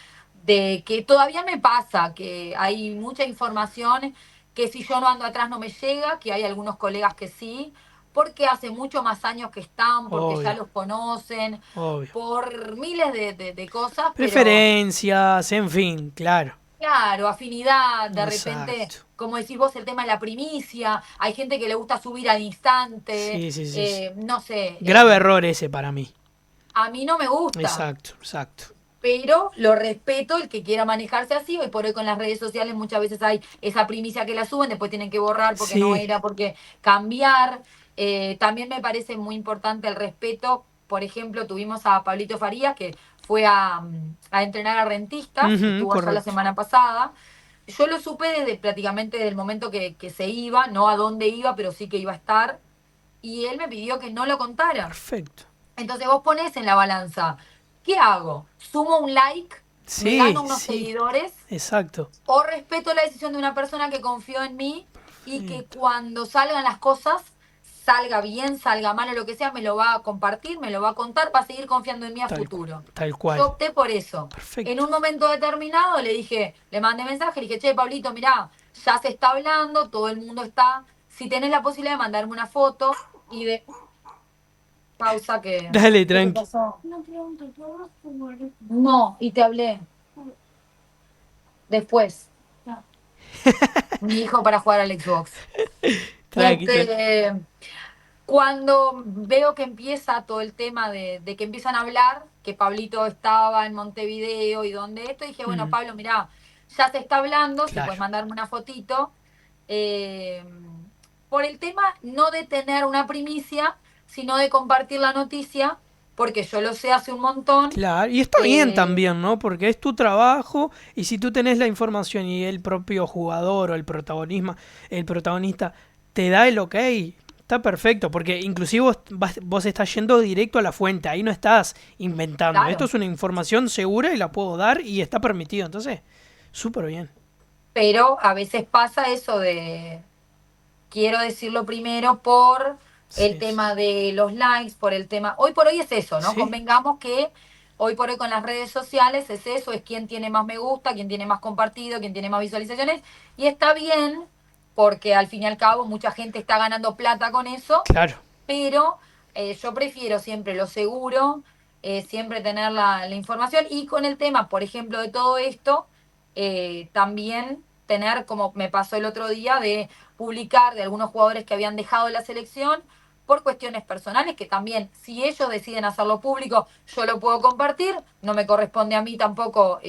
de que todavía me pasa, que hay mucha información que si yo no ando atrás no me llega, que hay algunos colegas que sí, porque hace mucho más años que están, porque ya Obvio. los conocen, Obvio. por miles de cosas, pero Preferencias, en fin, claro. claro, afinidad, de repente, Exacto. como decís vos, el tema de la primicia, hay gente que le gusta subir al instante, Sí, sí, sí, sí. no sé, Grave error ese para mí. a mí no me gusta, Exacto, exacto. pero lo respeto el que quiera manejarse así. Hoy por hoy con las redes sociales muchas veces hay esa primicia que la suben, después tienen que borrar porque no Sí. era, porque cambiar. También me parece muy importante el respeto. Por ejemplo, tuvimos a Pablito Farías que fue a entrenar a Rentistas, Ujú, estuvo allá la correcto. semana pasada. Yo lo supe desde prácticamente del momento que se iba, no a dónde iba, pero sí que iba a estar. Y él me pidió que no lo contara. Perfecto. Entonces vos ponés en la balanza, ¿qué hago? ¿Sumo un like? ¿Me Sí, gano unos sí. seguidores? Exacto. ¿O respeto la decisión de una persona que confió en mí y que Perfecto. cuando salgan las cosas, salga bien, salga mal o lo que sea, me lo va a compartir, me lo va a contar, va a seguir confiando en mí a Tal, futuro? tal Yo cual. opté por eso. En Perfecto. un momento determinado le dije, le mandé mensaje, le dije, che, Pablito, mirá, ya se está hablando, todo el mundo está. Si tenés la posibilidad de mandarme una foto y de pausa que. Dale, ¿Qué te tranqui. pasó? No, y te hablé después. Mi hijo para jugar al Xbox. Tranqui, tranqui. Este, cuando veo que empieza todo el tema de que empiezan a hablar, que Pablito estaba en Montevideo y donde esto, dije, bueno, Mm, Pablo, mirá, ya se está hablando, si puedes claro. mandarme una fotito. Eh, por el tema no de tener una primicia, sino de compartir la noticia, porque yo lo sé hace un montón. Claro, y está bien Eh, también, ¿no? Porque es tu trabajo y si tú tenés la información y el propio jugador o el protagonista te da el ok, está perfecto, porque inclusive vos estás yendo directo a la fuente, ahí no estás inventando. Esto claro, es una información segura y la puedo dar y está permitido, entonces, súper bien. pero a veces pasa eso de quiero decirlo primero por el Sí, sí. tema de los likes, por el tema. Hoy por hoy es eso, ¿no? Sí, Convengamos que hoy por hoy con las redes sociales es eso, es quién tiene más me gusta, quién tiene más compartido, quién tiene más visualizaciones, y está bien, porque al fin y al cabo mucha gente está ganando plata con eso, Claro, pero yo prefiero siempre lo seguro, siempre tener la información, y con el tema, por ejemplo, de todo esto, también tener, como me pasó el otro día, de publicar de algunos jugadores que habían dejado la selección por cuestiones personales, que también, si ellos deciden hacerlo público, yo lo puedo compartir, no me corresponde a mí tampoco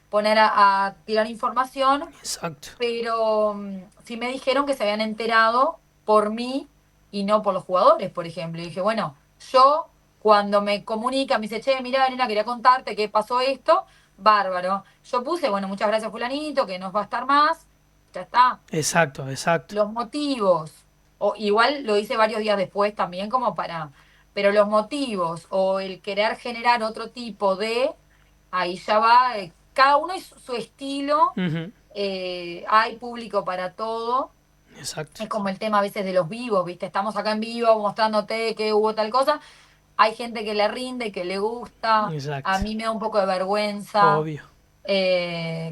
poner a tirar información, exacto. pero sí me dijeron que se habían enterado por mí y no por los jugadores, por ejemplo. Y dije, bueno, yo cuando me comunica, me dice, che, mira, Elena, quería contarte que pasó esto, bárbaro. Yo puse, bueno, muchas gracias, fulanito, que nos va a estar más, ya está. Exacto, exacto. Los motivos, o igual lo hice varios días después también como para, pero los motivos o el querer generar otro tipo de, ahí ya va, cada uno es su estilo, Ujú, hay público para todo. exacto, Es como el tema a veces de los vivos, ¿viste? Estamos acá en vivo mostrándote que hubo tal cosa. Hay gente que le rinde, que le gusta. A exacto. mí me da un poco de vergüenza. Obvio.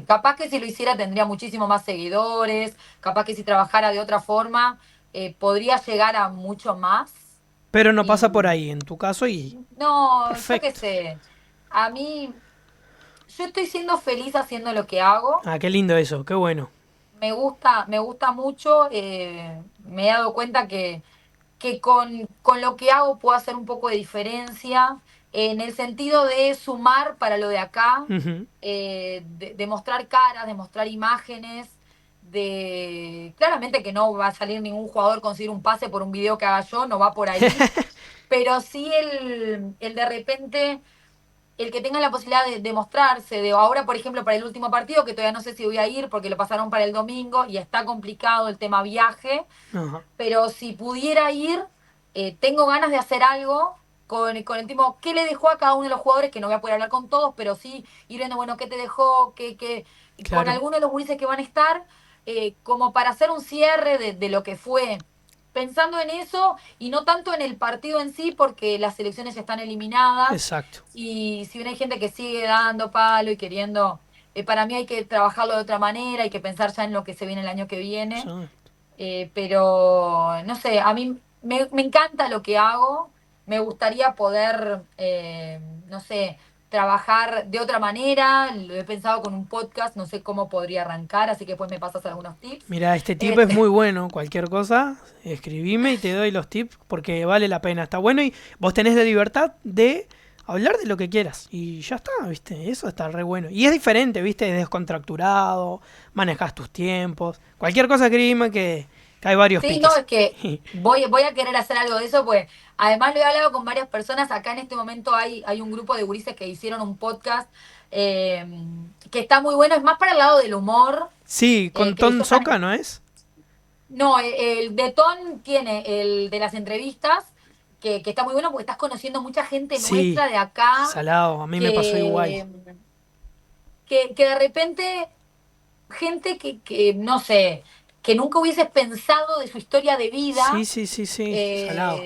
Capaz que si lo hiciera tendría muchísimo más seguidores. Capaz que si trabajara de otra forma podría llegar a mucho más. Pero no pasa por Y ahí, en tu caso, y no, yo qué perfecto. sé. A mí, yo estoy siendo feliz haciendo lo que hago. Ah, qué lindo eso, qué bueno. Me gusta mucho. Me he dado cuenta que con lo que hago puedo hacer un poco de diferencia en el sentido de sumar para lo de acá, Ujú, de mostrar caras, de mostrar imágenes, de... Claramente que no va a salir ningún jugador conseguir un pase por un video que haga yo, no va por ahí, pero sí el de repente el que tenga la posibilidad de mostrarse, de ahora, por ejemplo, para el último partido, que todavía no sé si voy a ir porque lo pasaron para el domingo y está complicado el tema viaje, ajá, pero si pudiera ir, tengo ganas de hacer algo con el tipo, ¿qué le dejó a cada uno de los jugadores? Que no voy a poder hablar con todos, pero sí ir viendo, bueno, ¿qué te dejó? Con claro, algunos de los gurises que van a estar, como para hacer un cierre de lo que fue. Pensando en eso y no tanto en el partido en sí, porque las selecciones ya están eliminadas exacto. y si bien hay gente que sigue dando palo y queriendo, para mí hay que trabajarlo de otra manera, hay que pensar ya en lo que se viene el año que viene. Sí. Pero no sé, a mí me encanta lo que hago, me gustaría poder, no sé, trabajar de otra manera, lo he pensado con un podcast, no sé cómo podría arrancar, así que después me pasas algunos tips. Mira, este tip Eh, es muy bueno. Cualquier cosa, escribime y te doy los tips porque vale la pena. Está bueno y vos tenés la libertad de hablar de lo que quieras. Y ya está, ¿viste? Eso está re bueno. Y es diferente, ¿viste? Es descontracturado, manejas tus tiempos. Cualquier cosa escribime que hay varios sí, no, piques. es que voy a querer hacer algo de eso, pues además lo he hablado con varias personas, acá en este momento hay un grupo de gurises que hicieron un podcast eh, que está muy bueno, es más para el lado del humor, Sí, con que Ton ellos Soca, están. ¿no es? No, el de Ton tiene el de las entrevistas, que está muy bueno porque estás conociendo mucha gente Sí, nuestra de acá, salado. A mí me pasó igual. que, que de repente, gente no sé, que nunca hubieses pensado de su historia de Sí, vida, sí, sí, sí, salado.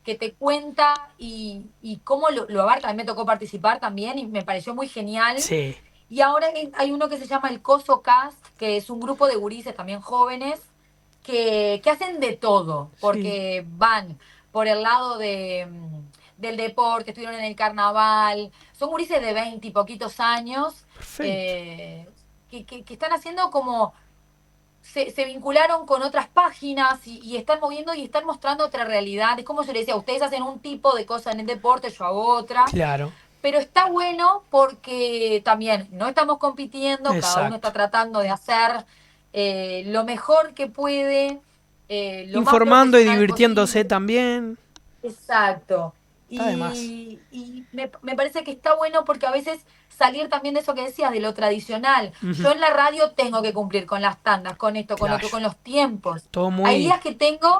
que te cuenta y cómo lo abarca. A mí me tocó participar también y me pareció muy genial. Sí, Y ahora hay uno que se llama el Coso Cast, que es un grupo de gurises también jóvenes que hacen de todo, sí, porque van por el lado del deporte, estuvieron en el carnaval, son gurises de 20 y poquitos años, perfecto. eh, que están haciendo como, se vincularon con otras páginas y están moviendo y están mostrando otra realidad. Es como yo le decía, ustedes hacen un tipo de cosas en el deporte, yo hago otra, Claro, pero está bueno porque también no estamos compitiendo, cada uno exacto. está tratando de hacer lo mejor que puede, lo más Informando y profesional divirtiéndose posible. también. Exacto. Está de más. Y me parece que está bueno porque a veces salir también de eso que decías, de lo tradicional. Ujú, Yo en la radio tengo que cumplir con las tandas, con esto, con lo otro, claro. con los tiempos. Todo Hay muy... días que tengo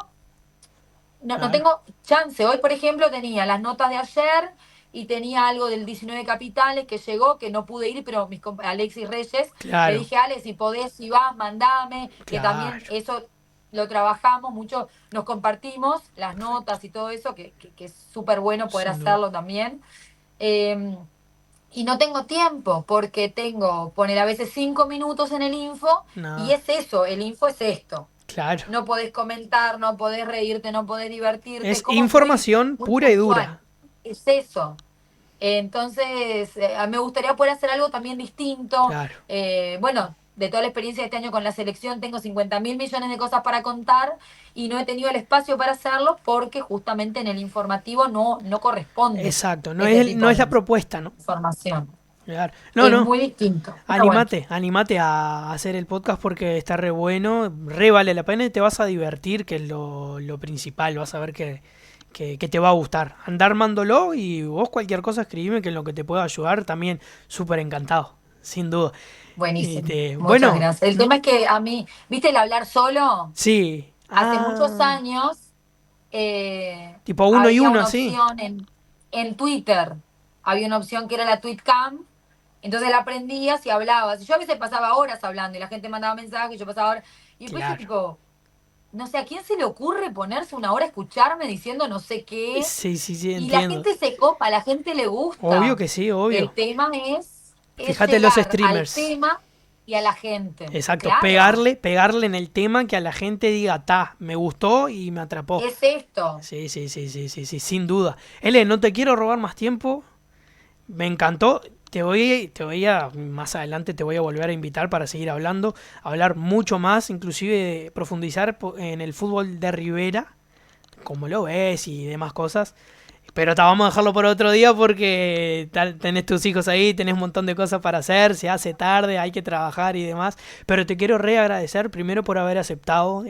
no Claro. tengo chance. Hoy, por ejemplo, tenía las notas de ayer y tenía algo del 19 Capitales que llegó, que no pude ir, pero Alexis Reyes, le Claro. dije, Alex, si podés, si vas, mandame, que también Claro. eso lo trabajamos mucho, nos compartimos las Perfecto. notas y todo eso, que es súper bueno poder Sin duda. hacerlo también. Eh, Y no tengo tiempo porque tengo, poner a veces 5 minutos en el info y No, es eso, el info es esto. claro. No podés comentar, no podés reírte, no podés divertirte, es Es como muy, información muy pura y puntual. dura. Es eso. Entonces, me gustaría poder hacer algo también distinto. Claro. Bueno, de toda la experiencia de este año con la selección, tengo 50.000 millones de cosas para contar y no he tenido el espacio para hacerlo porque justamente en el informativo no corresponde Exacto. No ese es, no tipo es de la propuesta, ¿no? información. Claro. No, Es no. muy distinto. Pero bueno, Animate a hacer el podcast porque está re bueno, re vale la pena y te vas a divertir, que es lo principal. Vas a ver que te va a gustar. Andar armándolo y vos cualquier cosa escribime que en lo que te pueda ayudar también súper encantado, sin duda. buenísimo. Muchas Bueno, gracias. El tema es que a mí, ¿viste el hablar solo? sí. Hace muchos Ah, años tipo uno y había uno, una sí. opción en Twitter, había una opción que era la Tweetcam, entonces la prendías y hablabas. Y yo a veces pasaba horas hablando y la gente mandaba mensajes y yo pasaba horas. Y después yo Claro. tipo, no sé, ¿a quién se le ocurre ponerse una hora a escucharme diciendo no sé qué? Sí, sí, sí, Y la entiendo. gente se copa, a la gente le Obvio gusta. que sí, El obvio. tema es Fíjate los llegar al streamers. tema y a la gente. Exacto, Claro, pegarle en el tema que a la gente diga, ta, me gustó y me atrapó. es esto. Sí, sí, sí, sí, sí, sí, sin duda. Ele, no te quiero robar más tiempo. Me encantó. Más adelante te voy a volver a invitar para seguir hablando, hablar mucho más, inclusive profundizar en el fútbol de Rivera, como lo ves y demás cosas. Pero vamos a dejarlo por otro día porque tenés tus hijos ahí, tenés un montón de cosas para hacer, se hace tarde, hay que trabajar y demás. Pero te quiero re agradecer primero por haber aceptado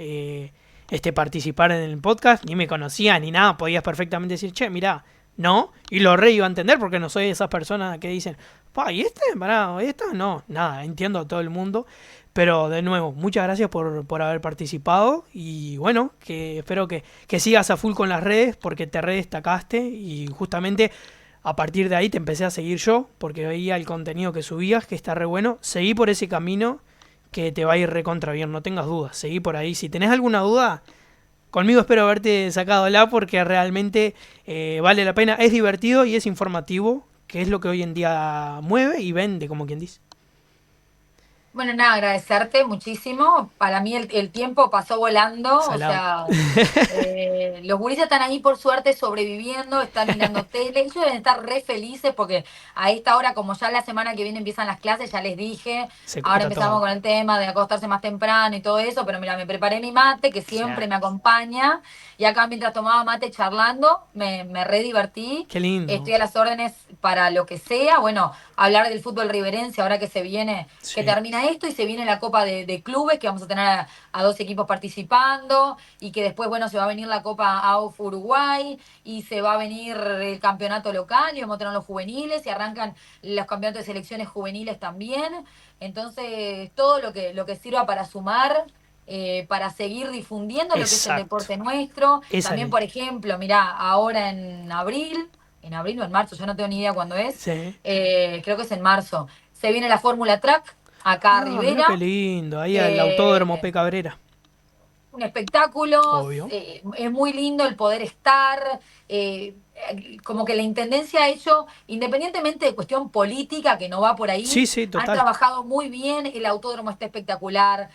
participar en el podcast. Ni me conocías ni nada, podías perfectamente decir, che, mirá, no. Y lo re iba a entender porque no soy de esas personas que dicen, pa, ¿y este? Pará, ¿y esto? No, nada, entiendo a todo el mundo. Pero de nuevo, muchas gracias por haber participado y bueno, que espero que sigas a full con las redes porque te redestacaste y justamente a partir de ahí te empecé a seguir yo porque veía el contenido que subías, que está re bueno. Seguí por ese camino que te va a ir recontra bien, no tengas dudas, seguí por ahí. Si tenés alguna duda, conmigo espero haberte sacado la porque realmente vale la pena, es divertido y es informativo, que es lo que hoy en día mueve y vende, como quien dice. Bueno, nada, agradecerte muchísimo. Para mí el tiempo pasó volando, o Salado. sea, los gurises están ahí por suerte sobreviviendo, están mirando tele, ellos deben estar re felices porque a esta hora, como ya la semana que viene empiezan las clases, ya les dije, Se ahora corta empezamos todo. con el tema de acostarse más temprano y todo eso, pero mira, me preparé mi mate, que siempre Claro. me acompaña, y acá mientras tomaba mate charlando, me re divertí. Qué lindo. Estoy a las órdenes para lo que sea. Bueno, hablar del fútbol riverense ahora que se viene, que Sí. termina esto y se viene la Copa de Clubes, que vamos a tener a dos equipos participando y que después, bueno, se va a venir la Copa AUF Uruguay y se va a venir el campeonato local y vamos a tener los juveniles y arrancan los campeonatos de selecciones juveniles también. Entonces, todo lo que sirva para sumar. Para seguir difundiendo lo que es el Exacto. deporte nuestro. Esa También, ley. por ejemplo, mirá, ahora en abril o en marzo, yo no tengo ni idea cuándo es, Sí. creo que es en marzo. Se viene la Fórmula Track acá a Ah, mira qué Rivera, lindo. Ahí al Autódromo eh, P. Cabrera. un espectáculo, Obvio. es muy lindo el poder estar, como que la Intendencia ha hecho, independientemente de cuestión política, que no va por Sí, ahí, sí, han total. trabajado muy bien, el autódromo está espectacular,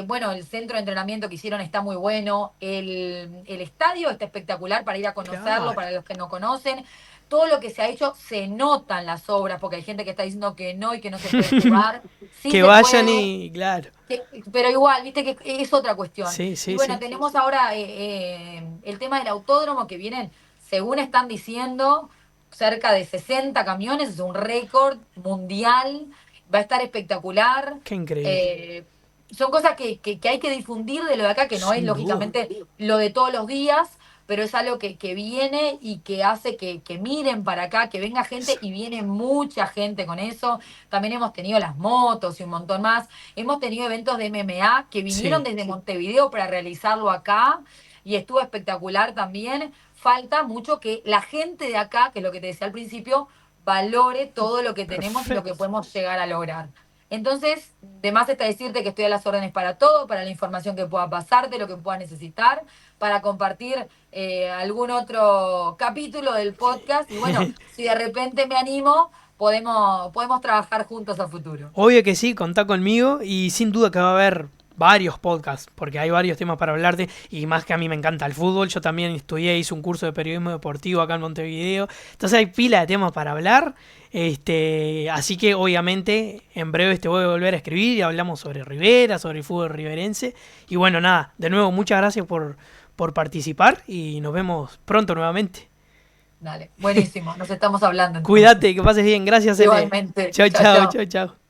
bueno, el centro de entrenamiento que hicieron está muy bueno, el estadio está espectacular para ir a conocerlo, Claro. para los que no conocen. Todo lo que se ha hecho se nota en las obras, porque hay gente que está diciendo que no y que no se puede jugar. Sí Que se vayan puede, y. Claro. pero igual, viste que es otra cuestión. Sí, Y sí, bueno, sí. tenemos ahora el tema del autódromo que vienen, según están diciendo, cerca de 60 camiones, es un récord mundial, va a estar espectacular. Qué increíble. Eh, Son cosas que hay que difundir de lo de acá, que no es Sin duda. lógicamente lo de todos los días, pero es algo que viene y que hace que miren para acá, que venga gente y viene mucha gente con eso. También hemos tenido las motos y un montón más. Hemos tenido eventos de MMA que vinieron Sí. desde Montevideo para realizarlo acá y estuvo espectacular también. Falta mucho que la gente de acá, que es lo que te decía al principio, valore todo lo que tenemos y lo que Perfecto. podemos llegar a lograr. Entonces, de más está decirte que estoy a las órdenes para todo, para la información que pueda pasarte, lo que pueda necesitar, para compartir algún otro capítulo del podcast. Y bueno, si de repente me animo, podemos trabajar juntos a futuro. Obvio que sí, contá conmigo y sin duda que va a haber varios podcasts, porque hay varios temas para hablarte y más que a mí me encanta el fútbol, yo también estudié, hice un curso de periodismo deportivo acá en Montevideo, entonces hay pila de temas para hablar, así que obviamente en breve te voy a volver a escribir y hablamos sobre Rivera, sobre el fútbol riverense y bueno, nada, de nuevo muchas gracias por participar y nos vemos pronto nuevamente. Dale, buenísimo, nos estamos hablando entonces. Cuídate, que pases bien, gracias Ele. Igualmente, Chao, chao, chao, chao. chao, chao.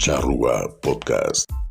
Charrúa Podcast.